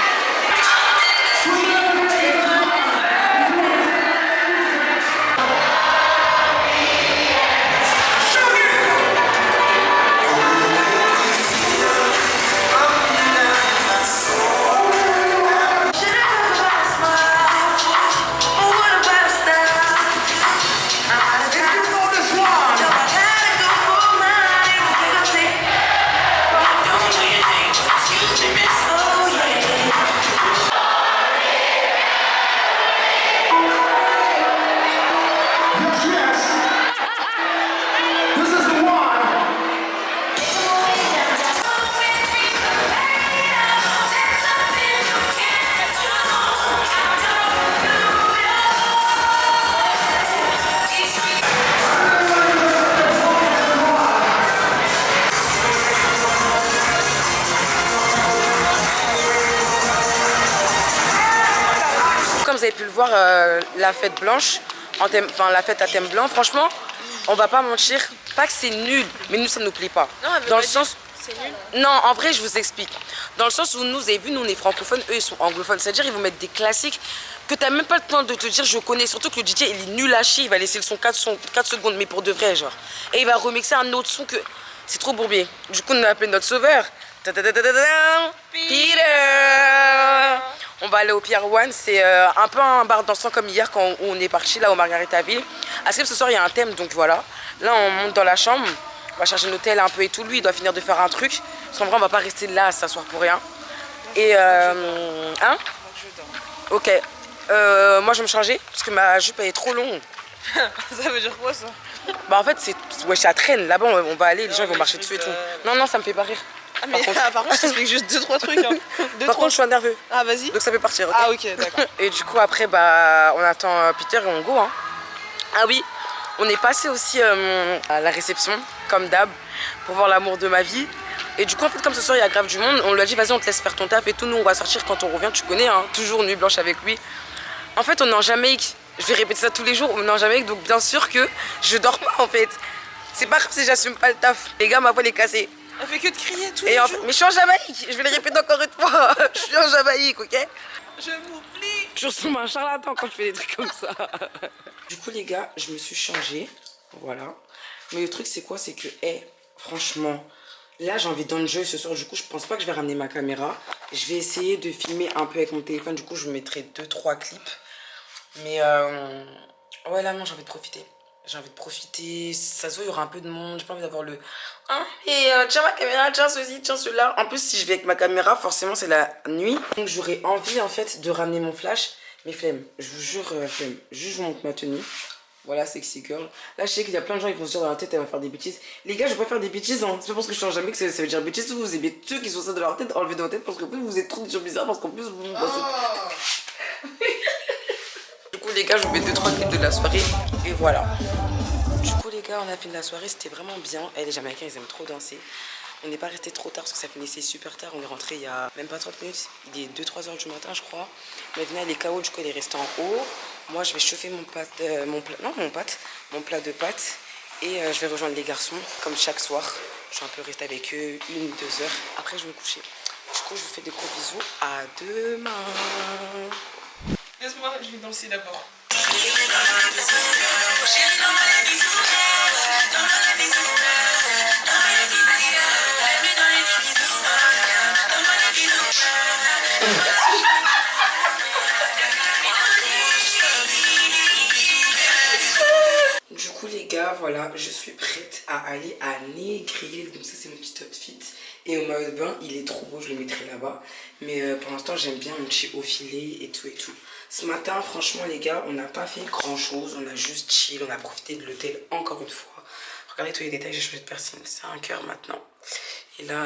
Vous avez pu le voir, la fête blanche, enfin la fête à thème blanc, franchement, on va pas mentir, pas que c'est nul, mais nous ça nous plaît pas. Non, dans le sens, c'est nul. Non, en vrai je vous explique. Dans le sens où nous, vous avez vu, nous on est francophones, eux ils sont anglophones, c'est-à-dire ils vont mettre des classiques que t'as même pas le temps de te dire je connais, surtout que le DJ il est nul à chier, il va laisser le son 4 secondes, mais pour de vrai genre. Et il va remixer un autre son que c'est trop bourbier. Du coup on a appelé notre sauveur. Peter. On va aller au Pier One, c'est un peu un bar dansant comme hier quand on est parti là au Margaritaville. À ce soir il y a un thème donc voilà. Là on monte dans la chambre, on va chercher un hôtel un peu et tout. Lui il doit finir de faire un truc. Parce qu'en vrai on va pas rester là à s'asseoir pour rien. Et hein? Ok. Moi je vais me changer parce que ma jupe elle est trop longue. Ça veut dire quoi ça? Bah en fait c'est ouais, ça traîne. Là-bas on va aller, les gens ils vont marcher dessus et tout. Non ça me fait pas rire. Ah mais par contre je t'explique juste 2-3 trucs hein. Par contre je suis nerveux. Ah vas-y. Donc ça peut partir. Ah ok d'accord. Et du coup après bah on attend Peter et on go hein. Ah oui, on est passé aussi à la réception comme d'hab pour voir l'amour de ma vie. Et du coup en fait comme ce soir il y a grave du monde, on lui a dit vas-y on te laisse faire ton taf et tout, nous on va sortir quand on revient, tu connais hein, toujours nuit blanche avec lui. En fait on est en Jamaïque, je vais répéter ça tous les jours, on est en Jamaïque donc bien sûr que je dors pas en fait. C'est pas grave si j'assume pas le taf, les gars ma voix elle est cassée. Elle fait que de crier tous les jours. Mais je suis en Jamaïque, je vais le répéter encore une fois, je suis en Jamaïque, ok? Je m'oublie. Je ressemble à un charlatan quand je fais des trucs comme ça. Du coup les gars, je me suis changée, voilà. Mais le truc c'est quoi? C'est que, franchement, là j'ai envie d'enjoy ce soir. Du coup je pense pas que je vais ramener ma caméra. Je vais essayer de filmer un peu avec mon téléphone. Du coup je mettrai 2-3 clips. Mais ouais là non j'ai envie de profiter. J'ai envie de profiter, ça se voit, il y aura un peu de monde, j'ai pas envie d'avoir le... Hein, et tiens ma caméra, tiens ceci, tiens cela. En plus, si je vais avec ma caméra, forcément, c'est la nuit. Donc, j'aurais envie, en fait, de ramener mon flash. Mais flemme, je vous jure, flemme. Juste, je vous montre ma tenue. Voilà, sexy girl. Là, je sais qu'il y a plein de gens qui vont se dire dans la tête, elle va faire des bêtises. Les gars, je vais pas faire des bêtises, hein. C'est pas parce que je change jamais que ça veut dire bêtises. Vous aimez ceux qui sont ça de leur tête, enlevez de votre tête parce qu'en plus, vous êtes trop des gens bizarres parce qu'en plus, vous... Du coup, les gars, je vous mets 2-3 clips de la soirée. Et voilà. Du coup les gars on a fini la soirée, c'était vraiment bien. Les Jamaïcains ils aiment trop danser. On n'est pas resté trop tard parce que ça finissait super tard. On est rentré il y a même pas 30 minutes. Il est 2-3 heures du matin je crois. Maintenant elle est KO, du coup elle est restée en haut. Moi je vais chauffer mon plat de pâtes. Et je vais rejoindre les garçons comme chaque soir. Je vais un peu rester avec eux 1-2 heures. Après je vais me coucher. Du coup je vous fais des gros bisous. À demain. Laisse-moi, je vais danser d'abord. Du coup les gars, voilà, je suis prête à aller à Negril. Donc ça c'est mon petit outfit. Et au maillot de bain, il est trop beau, je le mettrai là-bas. Mais pour l'instant j'aime bien mon petit haut filet et tout et tout. Ce matin, franchement les gars, on n'a pas fait grand chose, on a juste chill, on a profité de l'hôtel encore une fois. Regardez tous les détails, j'ai changé de piercing, c'est un cœur maintenant. Et là,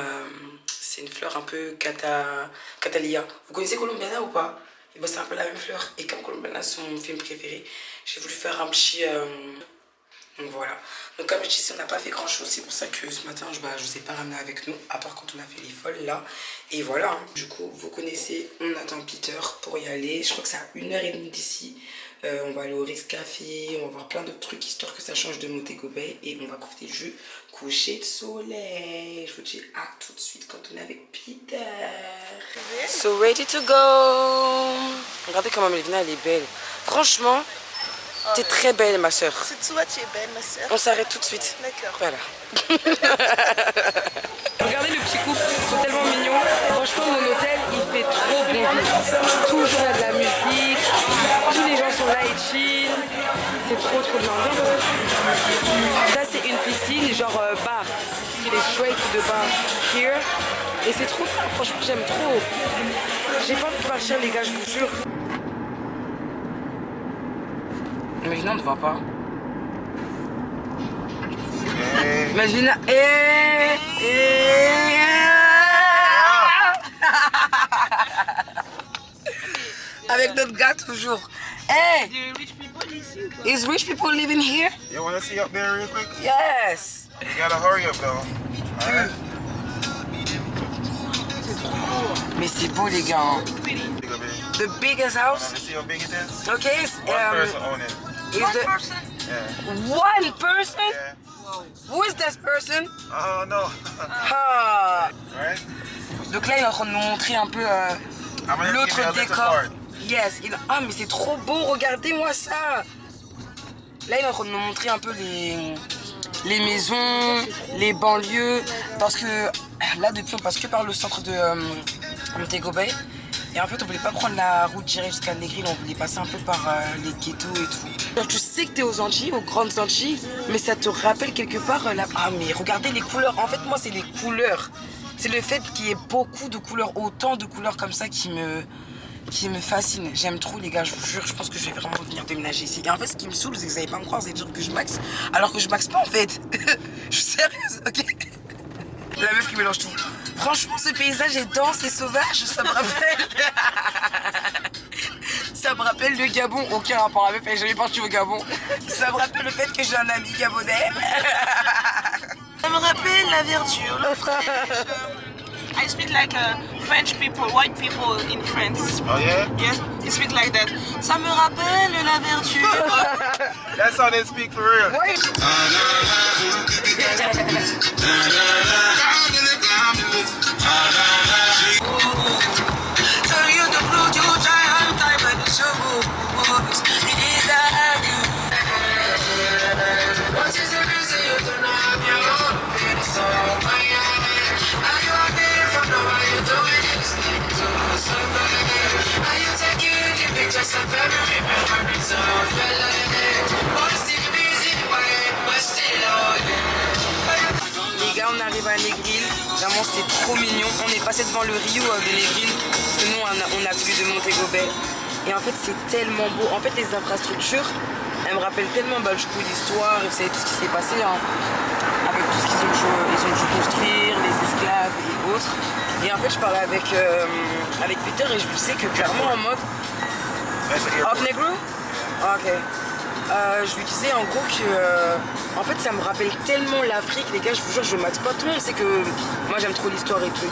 c'est une fleur un peu Catalia. Vous connaissez Colombiana ou pas? Et ben, c'est un peu la même fleur. Et comme Colombiana, c'est mon film préféré, j'ai voulu faire un petit... Donc voilà. Donc comme je disais, on n'a pas fait grand chose. C'est pour ça que ce matin, je ne vous ai pas ramené avec nous. À part quand on a fait les folles là. Et voilà. Du coup, vous connaissez, on attend Peter pour y aller. Je crois que c'est à 1h30 d'ici. On va aller au Ritz Café. On va voir plein d'autres trucs histoire que ça change de Montego Bay. Et on va profiter du coucher de soleil. Je vous dis à tout de suite quand on est avec Peter. So ready to go. Regardez comment Melvina elle est belle. Franchement, t'es très belle ma soeur. C'est toi, tu es belle ma soeur. On s'arrête tout de suite. D'accord. Voilà. Regardez le petit couple, ils sont tellement mignons. Franchement, mon hôtel, il fait trop bon vivre. Toujours il y a de la musique, tous les gens sont là et chill. C'est trop bien. Là, c'est une piscine, genre bar. Il est straight to the bar here. Et c'est trop bien, franchement, j'aime trop. J'ai pas pu partir, les gars, je vous jure. Imagine, on ne voit pas. Imagine, avec notre gars toujours. Hey, is rich people living here? You want to see up there real quick? Yes. You gotta hurry up though. Alright. Mais c'est beau les gars. Hein. The biggest house. Want to see how big it is? Okay. One person own it. One person? Yeah. One person? Yeah. Who is this person? Oh no. Ah. Right? Donc là il est en train de nous montrer un peu l'autre décor. Yes. Ah mais c'est trop beau, regardez-moi ça. Là il est en train de nous montrer un peu les maisons, les banlieues. Parce que là depuis on passe que par le centre de Montego Bay. Et en fait on voulait pas prendre la route directe jusqu'à Negril, on voulait passer un peu par les ghettos et tout. Genre tu sais que t'es aux Antilles, aux grandes Antilles, mais ça te rappelle quelque part là. Ah mais regardez les couleurs, en fait moi c'est les couleurs. C'est le fait qu'il y ait beaucoup de couleurs, autant de couleurs comme ça qui me fascine. J'aime trop les gars, je vous jure, je pense que je vais vraiment venir déménager ici. Et en fait ce qui me saoule c'est que vous allez pas me croire, vous allez dire que je max, alors que je max pas en fait. Je suis sérieuse, ok. La meuf qui mélange tout. Franchement ce paysage est dense et sauvage, ça me rappelle. Ça me rappelle le Gabon, aucun rapport, la meuf elle est jamais partie au Gabon. Ça me rappelle le fait que j'ai un ami gabonais. Ça me rappelle la verdure, le fraîche. I speak like French people, white people in France. Oh yeah? Yes, you speak like that. Ça me rappelle la verdure. That's how they speak for real. Les gars, on arrive à Negril, vraiment c'est trop mignon. On est passé devant le Rio de Negril, parce que nous on a celui de Montego Bay. Et en fait c'est tellement beau, en fait les infrastructures, elles me rappellent tellement du coup l'histoire, vous savez tout ce qui s'est passé, hein, avec tout ce qu'ils ont dû construire, les esclaves et autres. Et en fait je parlais avec Peter et je lui disais que clairement en mode... Off Negro? Ok. Je lui disais en gros que en fait ça me rappelle tellement l'Afrique, les gars, je vous jure, je mate pas, tout le monde sait que moi j'aime trop l'histoire et tout.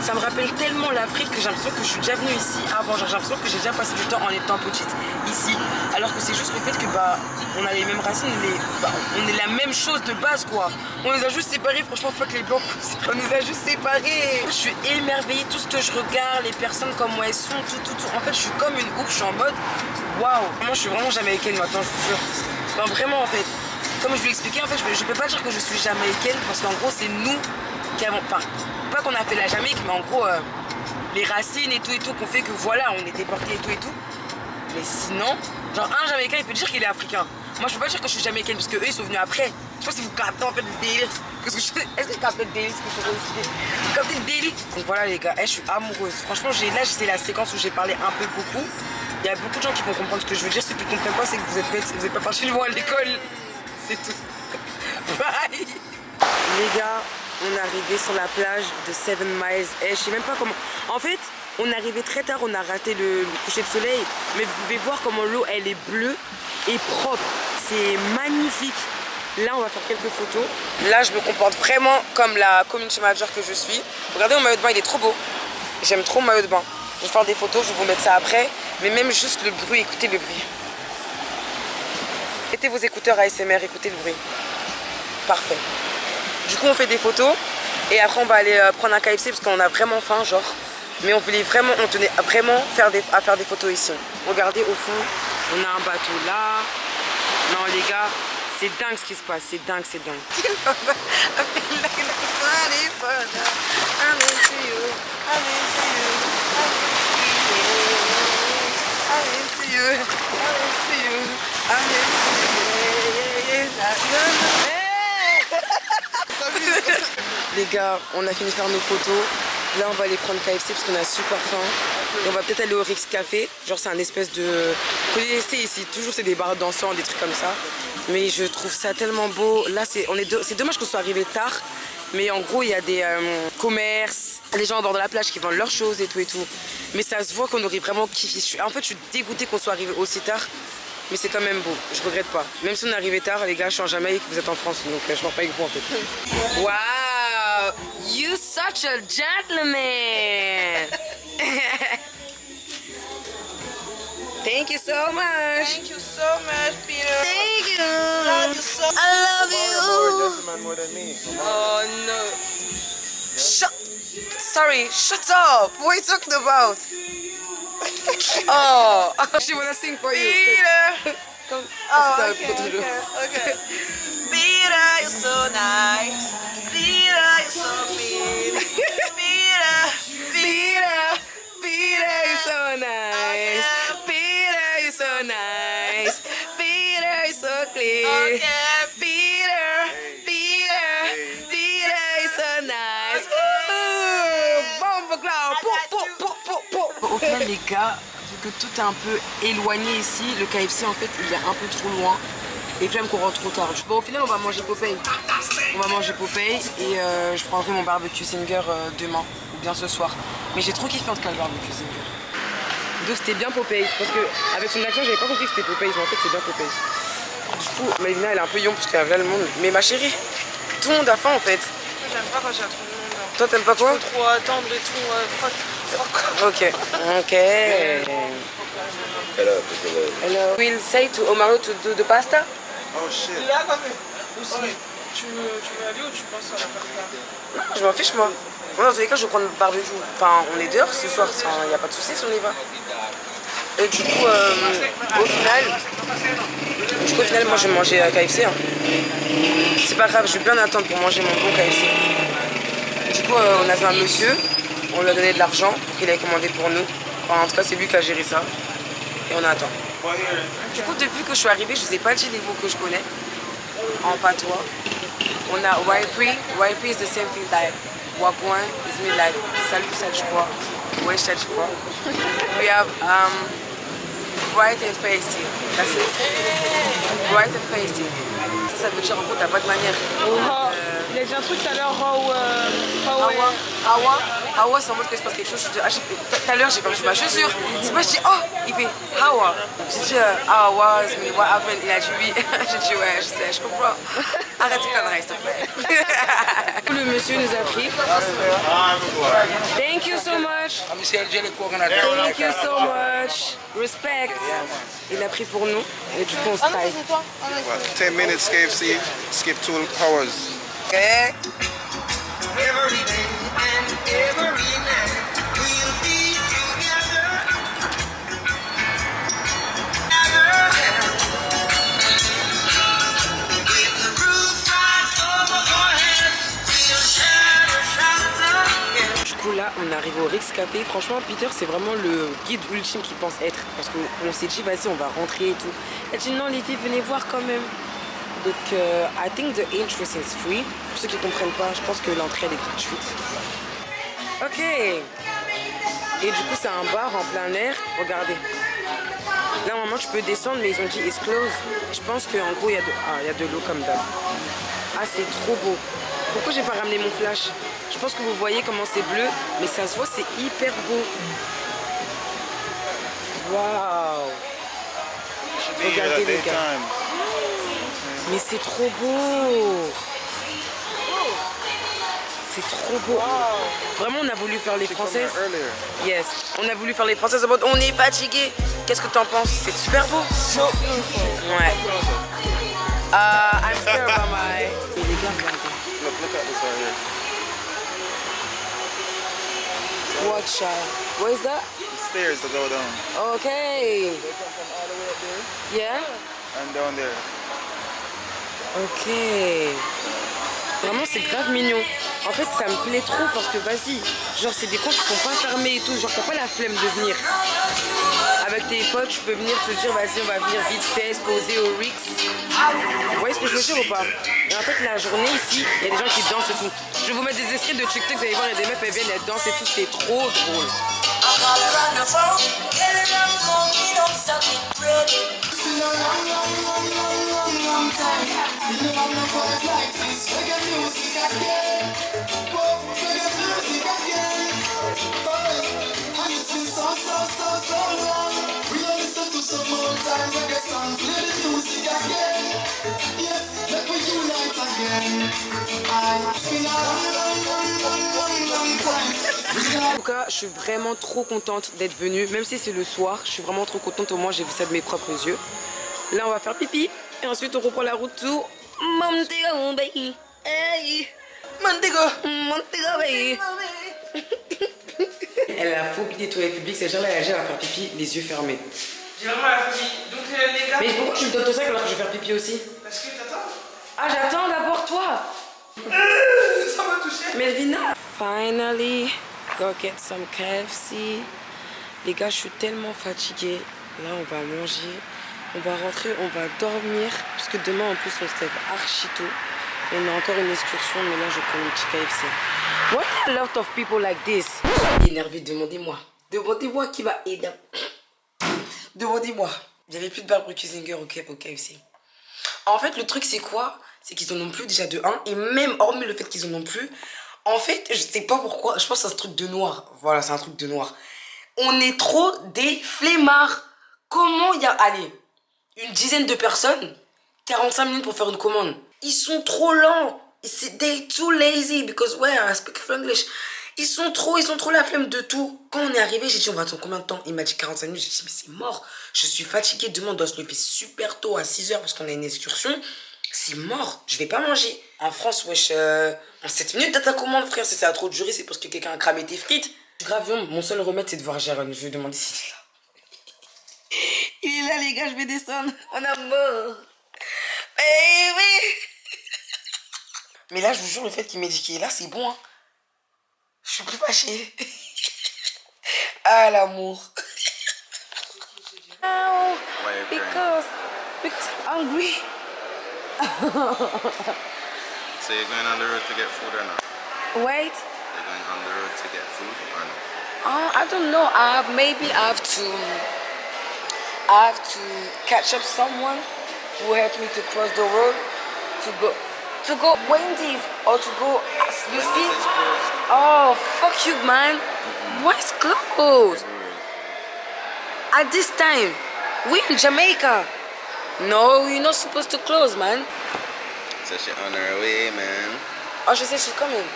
Ça me rappelle tellement l'Afrique que j'ai l'impression que je suis déjà venue ici avant, genre j'ai l'impression que j'ai déjà passé du temps en étant petite ici, alors que c'est juste le fait que on a les mêmes racines, mais on est la même chose de base quoi. On les a juste séparés, franchement fuck les blancs, on les a juste séparés. Je suis émerveillée, tout ce que je regarde, les personnes comme moi elles sont, tout. En fait je suis comme une ouf, je suis en mode waouh, moi je suis vraiment jamaïcaine maintenant, je vous jure. Enfin vraiment en fait, comme je lui ai expliqué en fait, je peux pas dire que je suis jamaïcaine parce qu'en gros c'est nous qui avons, enfin pas qu'on a fait la Jamaïque, mais en gros les racines et tout qu'on fait que voilà on est déportés et tout. Mais sinon, genre un jamaïcain il peut dire qu'il est africain. Moi je peux pas dire que je suis jamaïcaine parce que eux ils sont venus après. Je sais pas si vous captez en fait le délire. Est-ce que vous captez le délire, ce que je veux expliquer? Vous captez le délire? Donc voilà les gars, je suis amoureuse. Franchement là c'est la séquence où j'ai parlé un peu beaucoup. Il y a beaucoup de gens qui vont comprendre ce que je veux dire. Ceux qui ne comprennent pas, c'est que vous êtes bêtes, vous n'êtes pas partis loin à l'école. C'est tout. Bye. Les gars, on est arrivé sur la plage de 7 Miles. Et je sais même pas comment. En fait, on est arrivé très tard, on a raté le coucher de soleil. Mais vous pouvez voir comment l'eau, elle est bleue et propre. C'est magnifique. Là, on va faire quelques photos. Là, je me comporte vraiment comme la community manager que je suis. Regardez mon maillot de bain, il est trop beau. J'aime trop mon maillot de bain. Je vais faire des photos, je vais vous mettre ça après. Mais même juste le bruit, écoutez le bruit. Mettez vos écouteurs ASMR, écoutez le bruit. Parfait. Du coup, on fait des photos. Et après, on va aller prendre un KFC parce qu'on a vraiment faim, genre. Mais on voulait vraiment, on tenait vraiment à faire des photos ici. Regardez au fond, on a un bateau là. Non, les gars. C'est dingue ce qui se passe, c'est dingue, c'est dingue. Les gars, on a fini de faire nos photos. Là, on va aller prendre KFC parce qu'on a super faim. Et on va peut-être aller au Rix Café. Genre, c'est un espèce de... Vous connaissez ici, toujours c'est des bars dansants, des trucs comme ça. Mais je trouve ça tellement beau. Là, c'est dommage qu'on soit arrivé tard. Mais en gros, il y a des commerces, des gens au bord de la plage qui vendent leurs choses et tout et tout. Mais ça se voit qu'on aurait vraiment kiffé. En fait, je suis dégoûtée qu'on soit arrivé aussi tard. Mais c'est quand même beau, je regrette pas. Même si on est arrivé tard, les gars, je suis en Jamaïque, vous êtes en France. Donc, je m'en pas avec vous en fait. Wow! You such a gentleman! Thank you so much. Thank you so much, Peter. Thank you. Love you so much. I love you. More than me. Oh no. Sorry, shut up. What are you talking about? Oh, she wanna sing for you. Peter. Come. Oh, Stop. okay. Peter, you're so nice. Peter, you're so clean. Peter, you're so nice. Peter, you're so nice. Peter, you're so clean. Okay. Peter, you're so nice. Bombe cloud. Au final, les gars, vu que tout est un peu éloigné ici, le KFC en fait il est un peu trop loin. Et flemme qu'on rentre trop tard. Bon, au final, on va manger Popeye. Et je prendrai mon barbecue Singer demain, ou bien ce soir. Mais j'ai trop kiffé en tout cas le barbecue Singer. Donc c'était bien Popeye, parce que avec son accent, j'avais pas compris que c'était Popeye, mais en fait c'est bien Popeye. Du coup, Malvina elle est un peu yon parce qu'il y a là le monde. Mais ma chérie, tout le monde a faim en fait. J'aime pas quand j'ai trop de monde. Toi t'aimes pas quoi? Faut trop attendre et tout. Fuck. Ok. Hello. We'll say to Omaro to do the pasta. Oh shit. Là, quand même. Aussi, tu veux aller ou tu penses à la faire là? Non, je m'en fiche moi. Moi dans tous les cas je vais prendre le barbecue. Enfin on est dehors ce soir, il n'y a pas de soucis si on y va. Et du coup au final moi je vais manger à KFC. Hein. C'est pas grave, je vais bien attendre pour manger mon bon KFC. Du coup on a vu un monsieur, on lui a donné de l'argent pour qu'il ait commandé pour nous. Enfin en tout cas c'est lui qui a géré ça. Et on attend. Du coup depuis que je suis arrivée je vous ai pas dit les mots que je connais en patois. On a Waipri is the same thing like Wagwan is me like salut quoi, wesh quoi. We have bright and feisty. That's it. Bright and feisty. Ça veut dire en gros t'as pas de manière. Il a dit un truc tout à l'heure, Hawa, c'est en mode que se passe quelque chose. Tout à l'heure j'ai perdu ma chaussure. C'est pas je dis oh, il fait Hawa. J'ai dit Hawa, mais what happened? Il a dit oui. J'ai dit ouais, je sais, je comprends. Arrête de conneries, s'il te plaît. Le monsieur nous a pris. Thank you so much. Thank you so much. Respect. Il a pris pour nous et du coup on se taille. 10 minutes KFC, skip 2 hours. Okay. Every day and every night we'll be together. With the roof right over our heads, we'll share a shelter. Du coup là on arrive au Rix Café. Franchement Peter c'est vraiment le guide ultime qu'il pense être. Parce qu'on s'est dit vas-y on va rentrer et tout. Elle dit non les filles venez voir quand même. Donc, I think the entrance is free. Pour ceux qui ne comprennent pas, je pense que l'entrée elle est gratuite. Ok. Et du coup, c'est un bar en plein air. Regardez. Là, normalement, tu peux descendre, mais ils ont dit it's closed. Je pense qu'en gros, il y a de l'eau comme d'hab. Ah, c'est trop beau. Pourquoi j'ai pas ramené mon flash? Je pense que vous voyez comment c'est bleu, mais ça se voit, c'est hyper beau. Waouh! Regardez les gars. Mais c'est trop beau. C'est trop beau. Vraiment, on a voulu faire les Françaises. Yes. On a voulu faire les Françaises en mode on est fatigué. Qu'est-ce que t'en penses? C'est super beau. Ouais. I'm scared about my... Les gars, regardez. Look at this right here. Watch out. Where is that? The stairs to go down. Okay. They come from all the way up there. Yeah. And down there. Ok. Vraiment, c'est grave mignon. En fait, ça me plaît trop parce que vas-y, genre c'est des comptes qui sont pas fermés et tout. Genre t'as pas la flemme de venir. Avec tes potes, tu peux venir te dire vas-y, on va venir vite fait se poser au Rix. Vous voyez ce que je veux dire ou pas? Et en fait, la journée ici, il y a des gens qui dansent et tout. Je vais vous mettre des extraits de TikTok, vous allez voir, il y a des meufs, elles viennent, elles dansent et tout. C'est trop drôle. En tout cas, je suis vraiment trop contente d'être venue, même si c'est le soir, je suis vraiment trop contente, au moins j'ai vu ça de mes propres yeux. Là, on va faire pipi et ensuite on reprend la route tout. Montego, baby. Hey. Montego, Montego, baby. Elle a la phobie des toilettes publiques, c'est-à-dire là, elle va faire pipi les yeux fermés. J'ai vraiment la phobie. Donc les gars... Mais pourquoi tu me donnes ton sac alors que je vais faire pipi aussi? Parce que t'attends. Ah, j'attends d'abord toi. Ça m'a touché. Melvina. Finally, go get some KFC. Les gars, je suis tellement fatiguée. Là, on va manger. On va rentrer, on va dormir. Parce que demain, en plus, on se lève archi tôt. On a encore une excursion, mais là, je prends un petit KFC. Why a lot of people like this? Je suis énervée, demandez-moi. Demandez-moi qui va aider. Demandez-moi. Il n'y avait plus de barbecue Zinger au KFC. En fait, le truc, c'est quoi? C'est qu'ils en ont plus déjà de 1. Et même hormis le fait qu'ils en ont plus, en fait, je sais pas pourquoi. Je pense que c'est un truc de noir. Voilà, c'est un truc de noir. On est trop des flemmards. Comment il y a... Allez, une dizaine de personnes, 45 minutes pour faire une commande. Ils sont trop lents. They're too lazy because I speak English. Ils sont trop la flemme de tout. Quand on est arrivé, j'ai dit on va attendre combien de temps? Il m'a dit 45 minutes. J'ai dit mais c'est mort. Je suis fatiguée. Demain on doit se lever super tôt à 6h parce qu'on a une excursion. C'est mort. Je vais pas manger. En France, wesh, en 7 minutes t'as ta commande, frère. Si ça a trop duré, c'est parce que quelqu'un a cramé tes frites. Gravion, mon seul remède c'est de voir Jérôme. Je vais demander s'il est là. Il est là les gars, je vais descendre. On a mort. Baby. Mais là, je vous jure, le fait qu'il m'ait dit qu'il est là, c'est bon. Hein. Je suis plus fâchée. Ah, l'amour. Oh, because I'm hungry. So you're going on the road to get food or not? Wait. You're going on the road to get food or not? I don't know. Maybe I have to catch up someone who help me to cross the road to go Wendy's or to go. You see? Oh, fuck you, man. Why is closed? At this time, we in Jamaica. No, you're not supposed to close, man. So she's on her way, man. Oh, she said she's coming.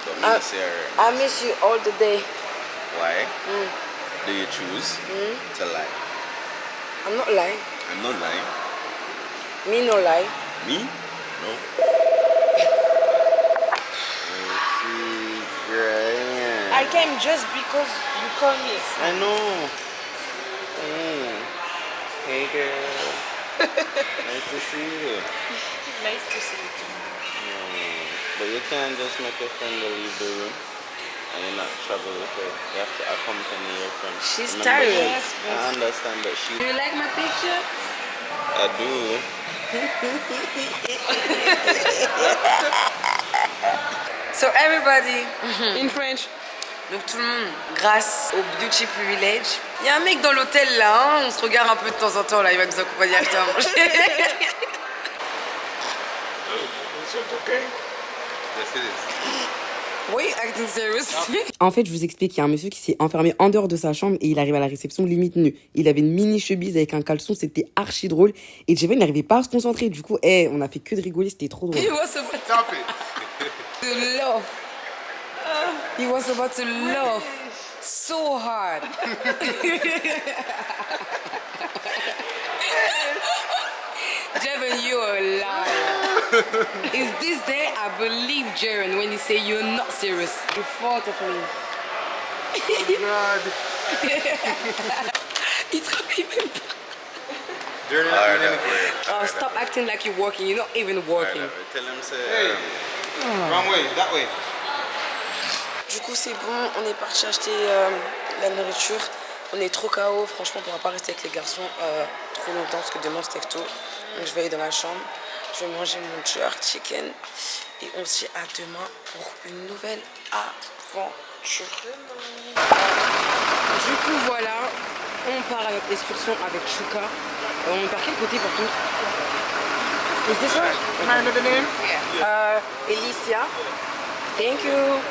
But I miss her. I miss you all the day. Why? Do you choose to lie? I'm not lying. I'm not lying. Me no lie. Me? No. I came just because you called me. I know. Hey girl. Nice to see you. Nice to see you too. But you can't just make your friend leave the room and you're not travel with her. You have to accompany your friend. She's Remember, tired. I understand that she... Do you like my picture? I do. So everybody, in French, Donc tout le monde, grâce au beauty privilege. Il y a un mec dans l'hôtel là, hein, on se regarde un peu de temps en temps là, il va nous accompagner à acheter à manger. Oui, acting serious. En fait, je vous explique, il y a un monsieur qui s'est enfermé en dehors de sa chambre et il arrive à la réception limite nu. Il avait une mini chemise avec un caleçon, c'était archi drôle. Et Jeven n'arrivait pas à se concentrer. Du coup, on a fait que de rigoler, c'était trop drôle. He was about to laugh. He was about to laugh so hard. Jeven, you're a liar. Is this day I believe Jaren when he say you're not serious. You fought of me. Oh God. Il te rappelle même pas. Oh, stop acting like you're working. You're not even working. Tell him say, wrong way, that way. Du coup, c'est bon. On est parti acheter la nourriture. On est trop KO. Franchement, on pourra pas rester avec les garçons trop longtemps parce que demain on se lève tôt. Donc je vais aller dans la chambre. Je vais manger mon jerk chicken. Et on se dit à demain pour une nouvelle aventure. Du coup, voilà. On part à notre excursion avec Chouka. On part quel côté par contre? Is this one? Can I know the name? Alicia. Thank you.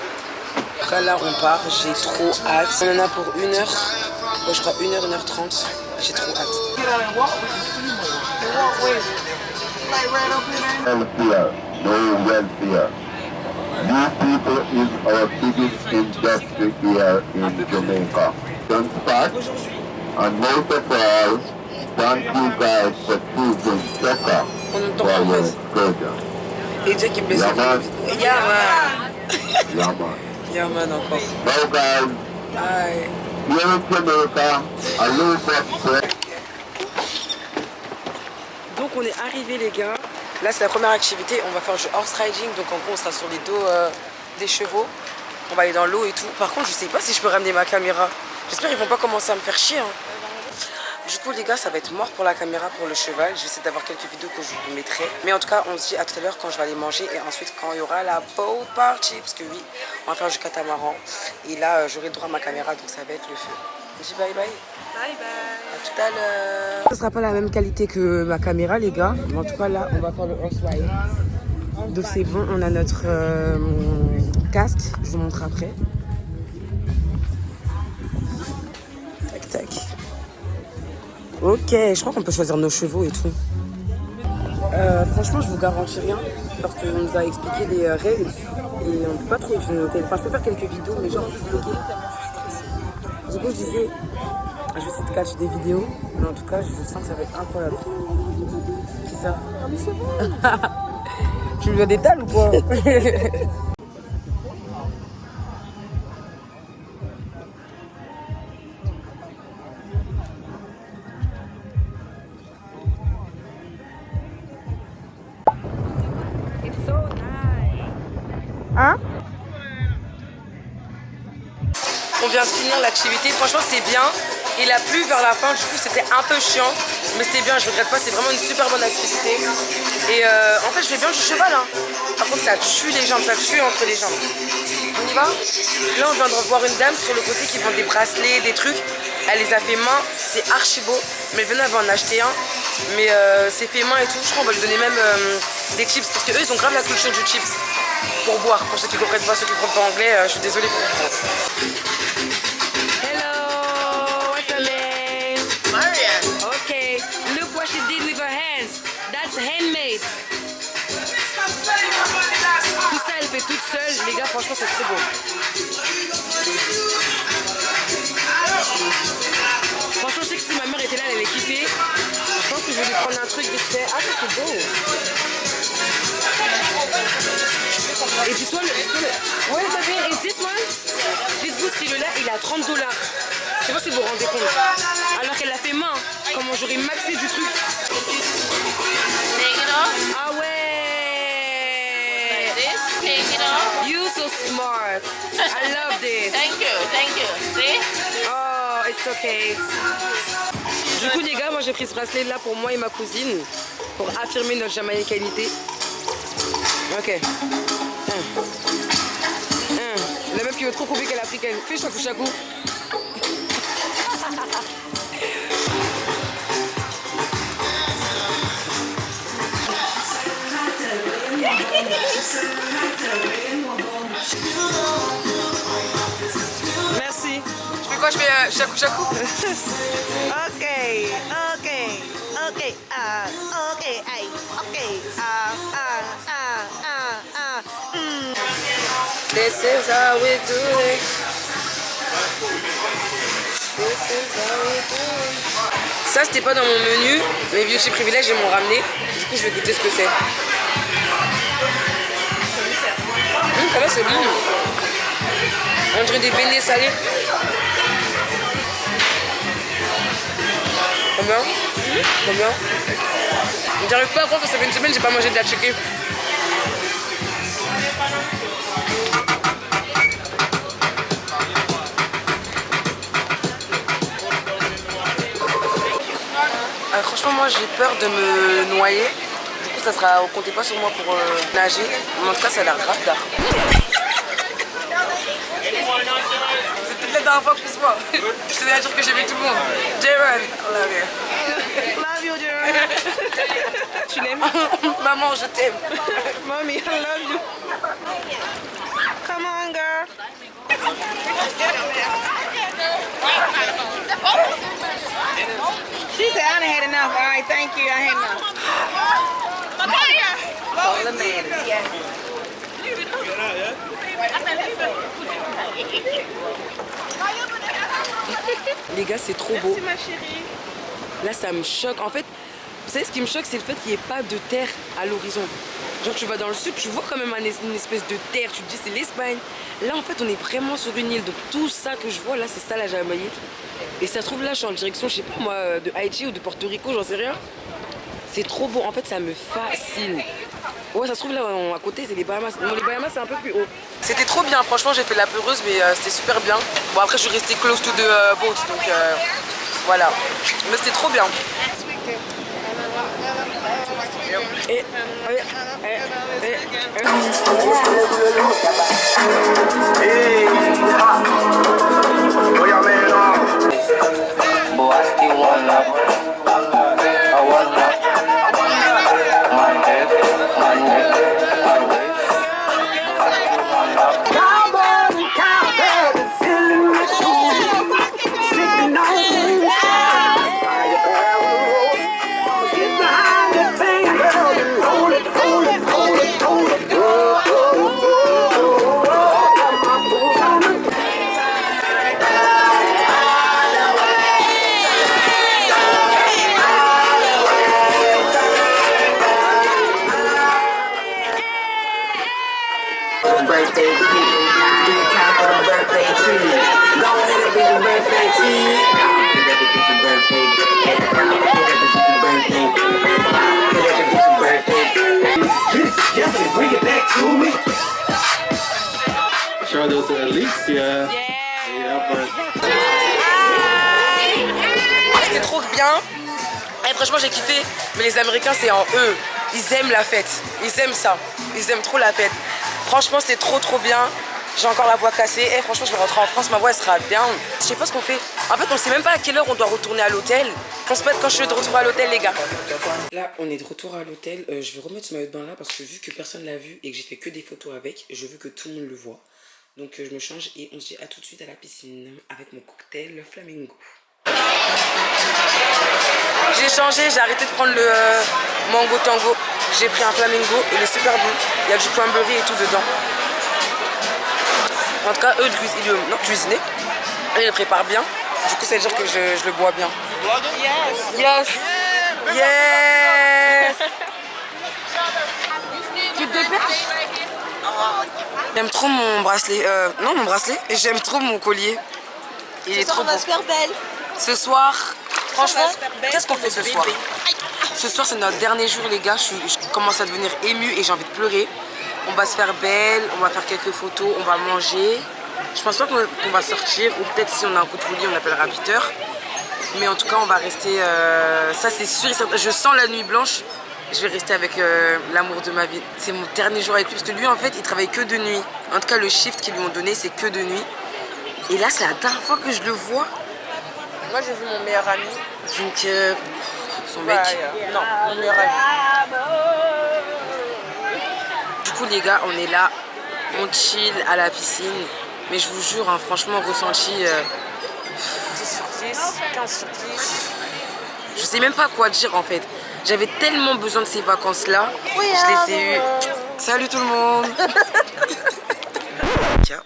Après là, on part. J'ai trop hâte. On en a pour 1 heure. Bon, je crois 1 heure, 1h30. J'ai trop hâte. Welfare, no welfare. These people is our biggest industry here in Jamaica. Don't start, and most of all, thank you guys for choosing soccer for your excursion. Yaman. Yaman. Yaman. Yaman encore. Now guys, Aye. here in Jamaica, a low prospect. Donc on est arrivés les gars. Là c'est la première activité, on va faire du horse riding. Donc en gros on sera sur les dos des chevaux. On va aller dans l'eau et tout. Par contre je sais pas si je peux ramener ma caméra. J'espère qu'ils vont pas commencer à me faire chier hein. Du coup les gars ça va être mort pour la caméra, pour le cheval. Je vais essayer d'avoir quelques vidéos que je vous mettrai. Mais en tout cas on se dit à tout à l'heure quand je vais aller manger. Et ensuite quand il y aura la boat party. Parce que oui on va faire du catamaran. Et là j'aurai le droit à ma caméra donc ça va être le feu. Je dis bye bye. Bye bye. À tout à l'heure. Ce sera pas la même qualité que ma caméra les gars. Mais en tout cas là on va faire le horse ride. Donc c'est bon, on a notre casque. Je vous montre après. Tac tac. Ok, je crois qu'on peut choisir nos chevaux et tout. Franchement je vous garantis rien. Parce qu'on nous a expliqué les règles. Et on peut pas trop utiliser nos hôtels. Enfin je peux faire quelques vidéos mais genre juste bloquer. Du coup je disais, je vais essayer de cacher des vidéos, mais en tout cas je sens que ça va être incroyable. Qui ça? Tu lui as des dalles ou quoi? Hein? On vient de finir l'activité, franchement c'était bien. Il a plu vers la fin, du coup c'était un peu chiant. Mais c'était bien, je regrette pas, c'est vraiment une super bonne activité. Et en fait je fais bien du cheval hein. Par contre ça tue les jambes, ça tue entre les jambes. On y va? Là on vient de revoir une dame sur le côté qui vend des bracelets, des trucs. Elle les a fait main, c'est archi beau. Mais elle venait en acheter un. Mais c'est fait main et tout, je crois qu'on va lui donner même des chips. Parce qu'eux ils ont grave la culture du chips. Pour boire, pour ceux qui comprennent pas, ceux qui comprennent pas anglais, je suis désolée pour vous. Hello, what's her name? Marianne. Okay, look what she did with her hands. That's handmade. Tout ça, elle fait toute seule. Les gars, franchement, c'est trop beau. Franchement, je sais que si ma mère était là, elle allait kiffer. Je pense que je vais lui prendre un truc vite fait. Ah, ça c'est beau. Et dis-toi le... Ouais, ça fait... Et this one? Dites-vous, celui-là, il est à $30. Je sais pas si vous vous rendez compte. Alors qu'elle l'a fait main. Comment j'aurais maxé du truc. Ah ouais. Take it off. You so smart. I love this. Thank you. See? Oh, it's okay. Du coup, les gars, moi j'ai pris ce bracelet là pour moi et ma cousine pour affirmer notre jamaïcanité. Ok. La meuf qui yeux trop compliqués l'africaine. Fais chakou chakou. Merci. Je fais quoi? Je fais chakou chakou. Ok, ok, ok, ok, aïe, ok, This is how we do it. This is how we do it. Ça c'était pas dans mon menu, mais Beauty Privilège ils m'ont ramené. Du coup je vais goûter ce que c'est. Ça va, c'est bon. On dirait des beignets salés. Combien? Combien? J'arrive pas à croire que ça fait une semaine que j'ai pas mangé de la chicken. Franchement moi j'ai peur de me noyer. Du coup ça sera, comptez pas sur moi pour nager. Mais en tout cas ça a l'air grave tard. C'est peut-être la dernière fois que je vois. Je tenais à dire que j'aimais tout le monde. Jaron, I love you. Love you, Jaron. Tu l'aimes? Maman, je t'aime. Mommy, I love you. Come on, girl. She said, I done had enough. All right, thank you. I had enough. All the man, yeah. Les gars, c'est trop beau. Merci, ma chérie. Là, ça me choque. En fait, vous savez, ce qui me choque, c'est le fait qu'il n'y ait pas de terre à l'horizon. Genre, tu vas dans le sud, tu vois quand même une espèce de terre. Tu te dis, c'est l'Espagne. Là, en fait, on est vraiment sur une île. Donc, tout ça que je vois, là, c'est ça, la Jamaïque. Et ça se trouve, là, je suis en direction, je sais pas moi, de Haïti ou de Porto Rico, j'en sais rien. C'est trop beau. En fait, ça me fascine. Ouais, ça se trouve, là, à côté, c'est les Bahamas. Non, les Bahamas, c'est un peu plus haut. C'était trop bien. Franchement, j'ai fait la peureuse, mais c'était super bien. Bon, après, je suis restée close to the boat. Donc, voilà. Mais c'était trop bien. Shout out to Alicia. C'était trop bien. Et franchement j'ai kiffé. Mais les Américains c'est en eux. Ils aiment la fête. Ils aiment ça. Ils aiment trop la fête. Franchement c'est trop bien. J'ai encore la voix cassée. Et franchement je vais rentrer en France. Ma voix elle sera down. Je sais pas ce qu'on fait. En fait on sait même pas à quelle heure on doit retourner à l'hôtel. Je pense pas quand je suis de retour à l'hôtel les gars. Là on est de retour à l'hôtel. Je vais remettre ce maillot de bain là parce que vu que personne l'a vu et que j'ai fait que des photos avec, je veux que tout le monde le voit. Donc je me change et on se dit à tout de suite à la piscine avec mon cocktail le flamingo. J'ai changé, j'ai arrêté de prendre le mango tango. J'ai pris un flamingo et il est super bon. Il y a du cranberry et tout dedans. En tout cas, eux ils cuisinaient. Et ils le préparent bien. Du coup, ça veut dire que je le bois bien. Yes. Tu te dépêches? J'aime trop mon bracelet. Non, mon bracelet. Et j'aime trop mon collier. Il est trop beau. On va se faire belle. Ce soir, franchement, qu'est-ce qu'on fait ce soir? Ce soir, c'est notre dernier jour, les gars. Je commence à devenir émue et j'ai envie de pleurer. On va se faire belle, on va faire quelques photos, on va manger. Je pense pas qu'on va sortir, ou peut-être si on a un coup de folie, on appellera 8h. Mais en tout cas, on va rester. Ça, c'est sûr. Je sens la nuit blanche. je vais rester avec l'amour de ma vie. C'est mon dernier jour avec lui parce que lui en fait il travaille que de nuit. En tout cas le shift qu'ils lui ont donné c'est que de nuit. Et là c'est la dernière fois que je le vois. Moi j'ai vu mon meilleur ami. Donc son mec. Non, mon meilleur ami. Du coup les gars on est là, on chill à la piscine. Mais je vous jure hein, franchement ressenti 10 sur 10, 15 sur 10. Je sais même pas quoi dire en fait. J'avais tellement besoin de ces vacances-là. Je les ai eues. Salut tout le monde.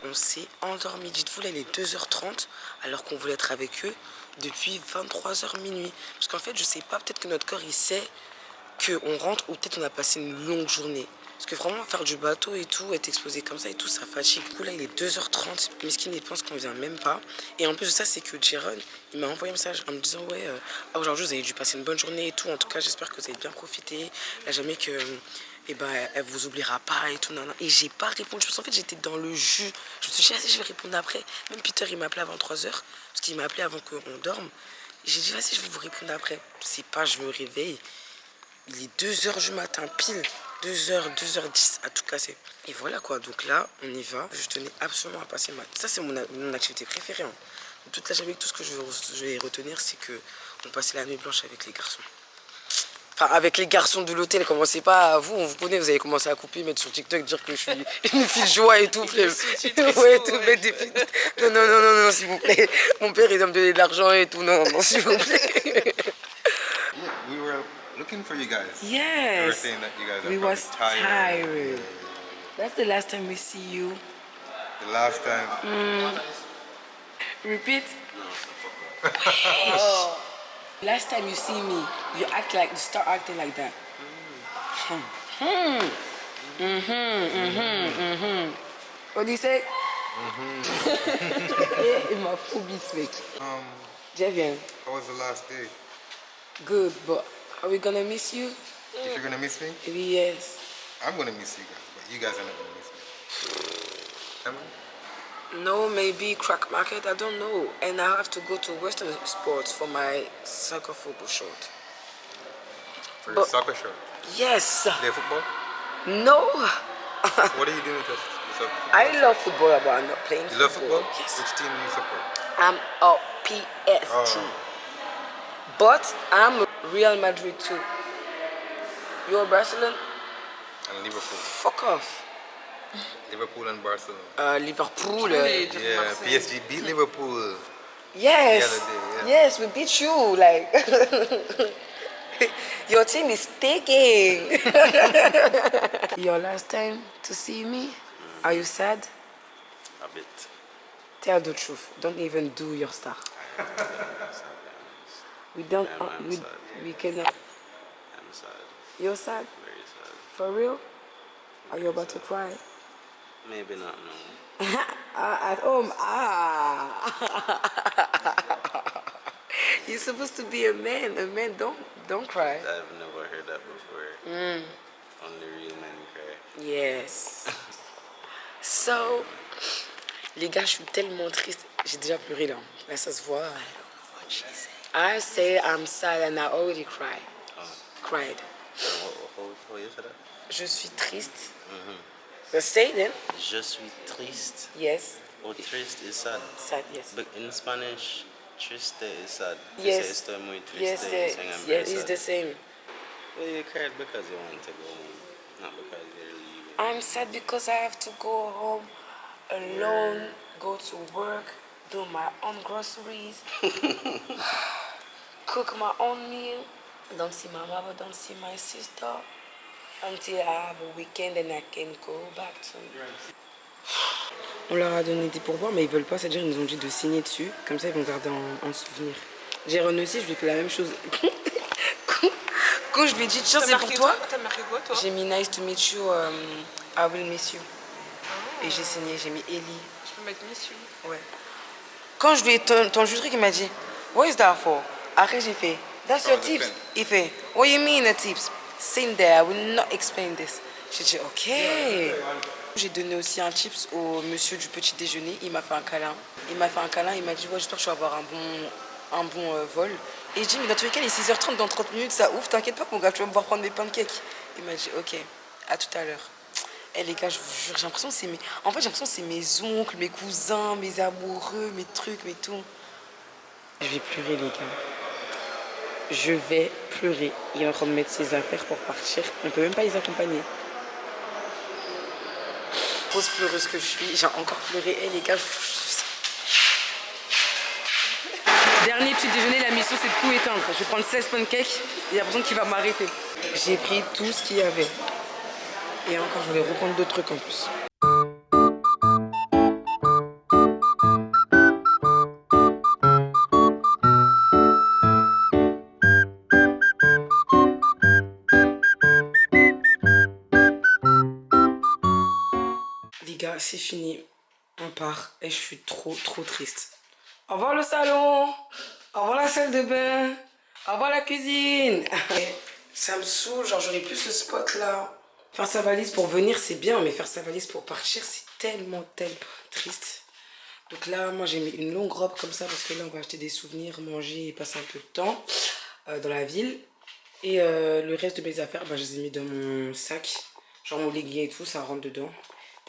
On s'est endormi. Dites-vous, là, il est 2h30 alors qu'on voulait être avec eux depuis 23h minuit. Parce qu'en fait, je sais pas, peut-être que notre corps, il sait qu'on rentre ou peut-être on a passé une longue journée. Parce que vraiment, faire du bateau et tout, être exposé comme ça et tout, ça fatigue. Du coup, là, il est 2h30. Miskin, il pense qu'on vient même pas. Et en plus de ça, c'est que Jérôme, il m'a envoyé un message en me disant ouais, aujourd'hui, vous avez dû passer une bonne journée et tout. En tout cas, j'espère que vous avez bien profité. Là, jamais que elle vous oubliera pas et tout. Et j'ai pas répondu. Parce qu'en fait, j'étais dans le jus. Je me suis dit, je vais répondre après. Même Peter, il m'a appelé avant 3h. Parce qu'il m'a appelé avant qu'on dorme. J'ai dit, vas-y, je vais vous répondre après. C'est pas, je me réveille. Il est 2h du matin, pile. 2h, 2h10 à tout casser. Et voilà quoi, donc là, on y va. Je tenais absolument à passer ma... Ça, c'est mon activité préférée. Hein. Toute la journée, tout ce que je vais retenir, c'est qu'on passait la nuit blanche avec les garçons. Enfin, avec les garçons de l'hôtel, commencez pas, vous, on vous connaît, vous avez commencé à couper, mettre sur TikTok, dire que je suis une fille de joie et tout. Ouais, tout, mettre des filles... Non, s'il vous plaît. Mon père, il doit me donner de l'argent et tout. Non, s'il vous plaît. We were looking for you guys. Yes. We were saying that you guys are we probably was tired. That's the last time we see you. The last time. Repeat. Oh. Last time you see me, you start acting like that. What do you say? Il m'a phobie ce mec. Javian. How was the last day? Good, but are we gonna miss you? If you're gonna miss me? Yes. I'm gonna miss you guys, but you guys are not gonna miss me. Am I? No, maybe Crack Market, I don't know. And I have to go to Western Sports for my soccer football short. For your soccer shirt? Yes. Play football? No. What are you doing with your football? I love football, but I'm not playing football. You love football? Yes. Which team do you support? I'm a PSG. But I'm a Real Madrid too. You're Barcelona? And Liverpool. Fuck off. Liverpool and Barcelona. Liverpool. Yeah, PSG beat Liverpool. Yes. The other day, Yes, we beat you. Like your team is taking. Your last time to see me? Are you sad? A bit. Tell the truth. Don't even do your stuff. We don't. We cannot. I'm sad. You're sad? Very sad. For real? Are you about to cry? Maybe not, no. At home, You're supposed to be a man. A man don't cry. I've never heard that before. Only real men cry. Yes. So, les gars, je suis tellement triste. J'ai déjà pleuré là. Là, ça se voit. I say I'm sad and I already cried. Cried. How you say that? Je suis triste. Say then. Je suis triste. Yes. Oh, triste is sad. Sad, yes. But in Spanish, triste is sad. Yes. You say estoy muy triste. Yes, Yes, it's the same. Well, you cried because you want to go home, not because you're leaving. I'm sad because I have to go home alone, go to work, do my own groceries, cook my own meal, don't see my mother, don't see my sister, until I have a weekend and I can go back to... On leur a donné des pourboires, mais ils veulent pas, c'est-à-dire ils nous ont dit de signer dessus, comme ça ils vont garder en souvenir. Jérôme aussi, je lui ai fait la même chose. Quand je lui ai dit, tiens, c'est pour toi. T'as marqué quoi, toi? J'ai mis nice to meet you, I will miss you. Et j'ai signé, j'ai mis Ellie. Je peux mettre miss you. Ouais. Quand je lui ai tendu le truc, il m'a dit, what is that for? Après, j'ai fait, that's your tips. Il fait, what you mean the tips? Sing there, I will not explain this. J'ai dit, ok. J'ai donné aussi un tips au monsieur du petit déjeuner. Il m'a fait un câlin. Il m'a dit, ouais, j'espère que tu vas avoir un un bon vol. Et je dis, mais dans tous les cas, il est 6h30, dans 30 minutes, ça ouvre, t'inquiète pas, mon gars, tu vas me voir prendre mes pancakes. Il m'a dit, ok, à tout à l'heure. Eh les gars, je vous jure, j'ai l'impression que c'est mes... En fait, j'ai l'impression que c'est mes oncles, mes cousins, mes amoureux, mes trucs, mes tout. Je vais pleurer, les gars. Je vais pleurer. Il est en train de mettre ses affaires pour partir. On peut même pas les accompagner. Grosse pleureuse que je suis. J'ai encore pleuré. Eh les gars, Dernier petit déjeuner, la mission c'est de tout éteindre. Je vais prendre 16 pancakes. Il y a personne qui va m'arrêter. J'ai pris tout ce qu'il y avait. Et encore, je vais reprendre d'autres trucs en plus. Les gars, c'est fini. On part et je suis trop triste. Au revoir le salon. Au revoir la salle de bain. Au revoir la cuisine. Ça me saoule, genre j'aurais plus ce spot là. Faire sa valise pour venir c'est bien, mais faire sa valise pour partir c'est tellement triste. Donc là, moi j'ai mis une longue robe comme ça parce que là on va acheter des souvenirs, manger et passer un peu de temps dans la ville. Et le reste de mes affaires, bah, je les ai mis dans mon sac. Genre mon legging et tout, ça rentre dedans.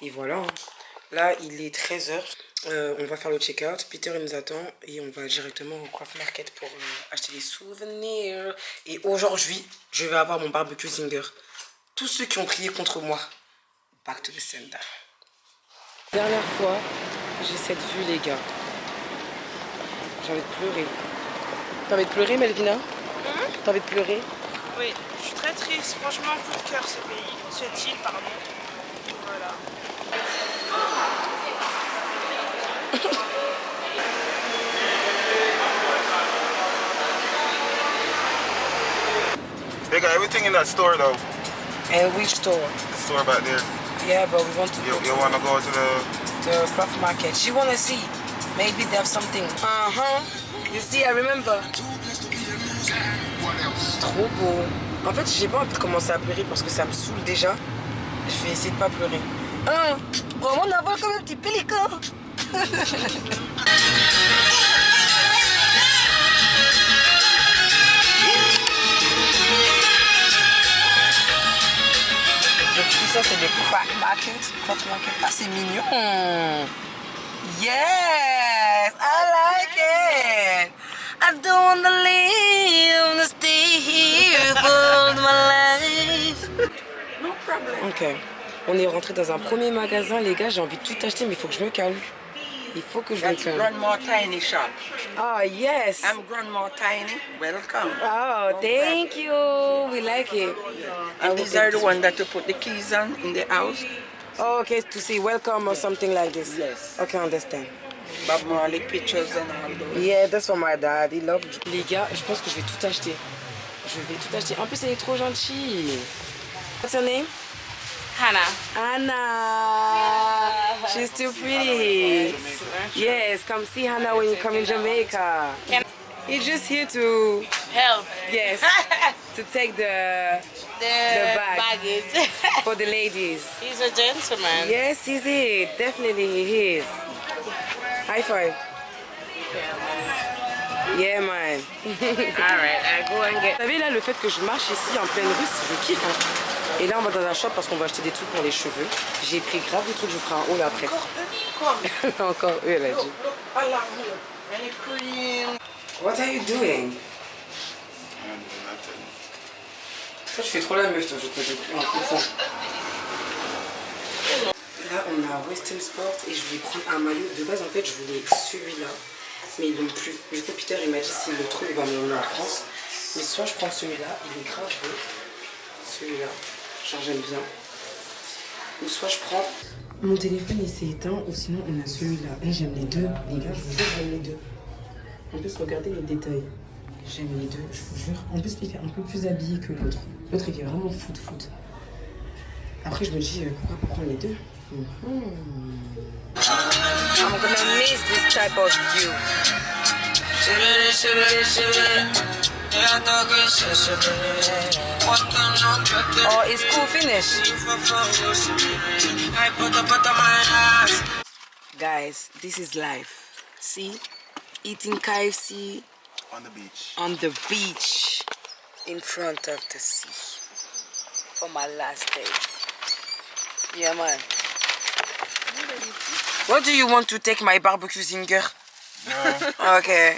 Et voilà. Là, il est 13h. On va faire le check-out. Peter il nous attend et on va directement au Craft Market pour acheter des souvenirs. Et aujourd'hui, je vais avoir mon barbecue zinger. Tous ceux qui ont prié contre moi, back to the sender. Dernière fois, j'ai cette vue, les gars. J'ai envie de pleurer. T'as envie de pleurer, Melvina? T'as envie de pleurer? Oui, je suis très triste. Franchement, coup de cœur ce pays. Cette île, pardon. Voilà. They got everything in that store though. And which store? The store back there. Yeah, but we want to You want to go to the Craft Market. She want to see. Maybe they have something. You see, I remember. Trop beau. En fait, j'ai pas envie de commencer à pleurer parce que ça me saoule déjà. Je vais essayer de pas pleurer. Vraiment, on a comme un petit pélican. Donc tout ça c'est le Craft Market. Ah c'est mignon. Yes, I like it. I don't wanna leave, I wanna stay here for my life. No problem. Ok, on est rentré dans un premier magasin, les gars. J'ai envie de tout acheter, mais il faut que je me calme. Il faut que je me calme. Grandma Tiny shop. Oh yes. I'm Grandma Tiny. Welcome. Oh, thank you. We like it. And these are the ones that you put the keys on in the house. Oh, okay, to say welcome or something like this. Yes. Okay, I understand. Bob Marley pictures and all those. Yeah, that's for my dad. He loves. Les gars, je pense que je vais tout acheter. Je vais tout acheter. En plus, elle est trop gentille. What's her name? Hannah. Hannah. She's too pretty. Yes, come see Hannah when you come in Jamaica. He's just here to help. Yes, to take the baggage for the ladies. He's a gentleman. Yes, he's it. Definitely he is. High five. Yeah, man. Alright, I go and get. Vous savez là, le fait que je marche ici en pleine rue, je kiffe. Hein. Et là, on va dans un shop parce qu'on va acheter des trucs pour les cheveux. J'ai pris grave des trucs, je ferai un haul après. Encore eux, elle a dit. What are you doing? Toi, tu fais trop la meuf, toi, je te mets un peu fond. Là, on a Western Sport et je voulais prendre un maillot. De base, en fait, je voulais celui-là, mais ils l'ont plus. Du coup, Peter, il m'a dit s'il le trouve, il va me l'emmener en France. Mais soit je prends celui-là, il est grave beau. Celui-là, genre j'aime bien. Ou soit je prends. Mon téléphone il s'est éteint, ou sinon on a celui-là. Et j'aime les deux, les gars, je vous jure, j'aime les deux. En plus, regardez les détails. J'aime les deux, je vous jure. En plus, il fait un peu plus habillé que l'autre. L'autre, il est vraiment foot. Après, je me dis, pourquoi pas prendre les deux? I'm gonna miss this type of view. Oh, it's cool finish. Guys, this is life. See? Eating KFC, On the beach. On the beach. In front of the sea. For my last day. Yeah, man. What do you want to take my barbecue zinger? No. Okay.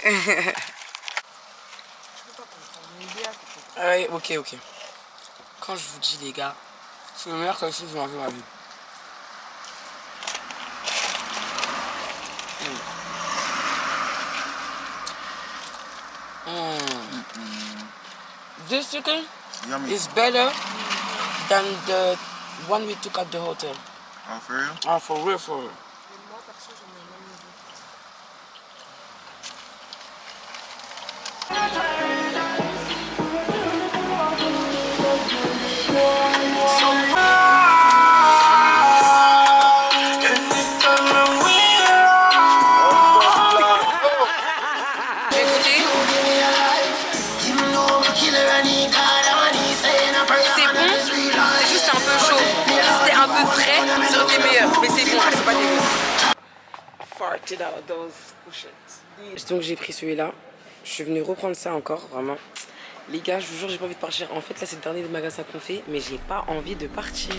Ouais, ok. Quand je vous dis, les gars, c'est le meilleur calcul que j'ai mangé de ma vie. This chicken is better than the one we took at the hotel. Oh, for real? Ah, for real. Mais c'est bon, c'est pas dégueu. Farted out those cushions. Donc j'ai pris celui-là. Je suis venue reprendre ça encore, vraiment. Les gars, je vous jure, j'ai pas envie de partir. En fait, là, c'est le dernier magasin qu'on fait, mais j'ai pas envie de partir.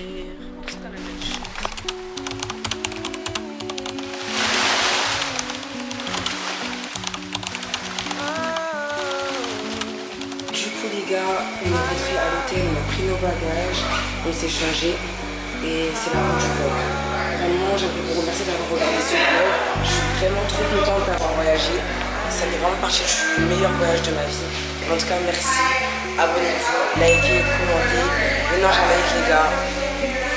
Du coup, les gars, on est rentré à l'hôtel, on a pris nos bagages, on s'est changé. Et c'est la fin du vlog. Vraiment, j'aimerais vous remercier d'avoir regardé ce vlog. Je suis vraiment trop contente d'avoir voyagé. Ça fait vraiment partie du meilleur voyage de ma vie. En tout cas, merci. Abonnez-vous, likez, commentez. Maintenant, j'ai like, les gars.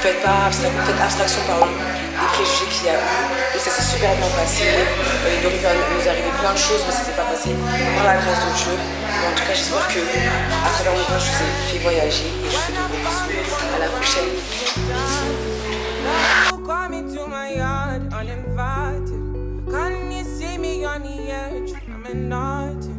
Faites abstraction des préjugés qu'il y a eu. Et ça s'est super bien passé. Il aurait pu nous arriver plein de choses, mais ça s'est pas passé par la grâce de Dieu. Mais en tout cas, j'espère que à travers mon voyage, je vous ai fait voyager. Et je vous fais de gros bisous. À la prochaine. To my yard uninvited. Can you see me on the edge? I'm an artist.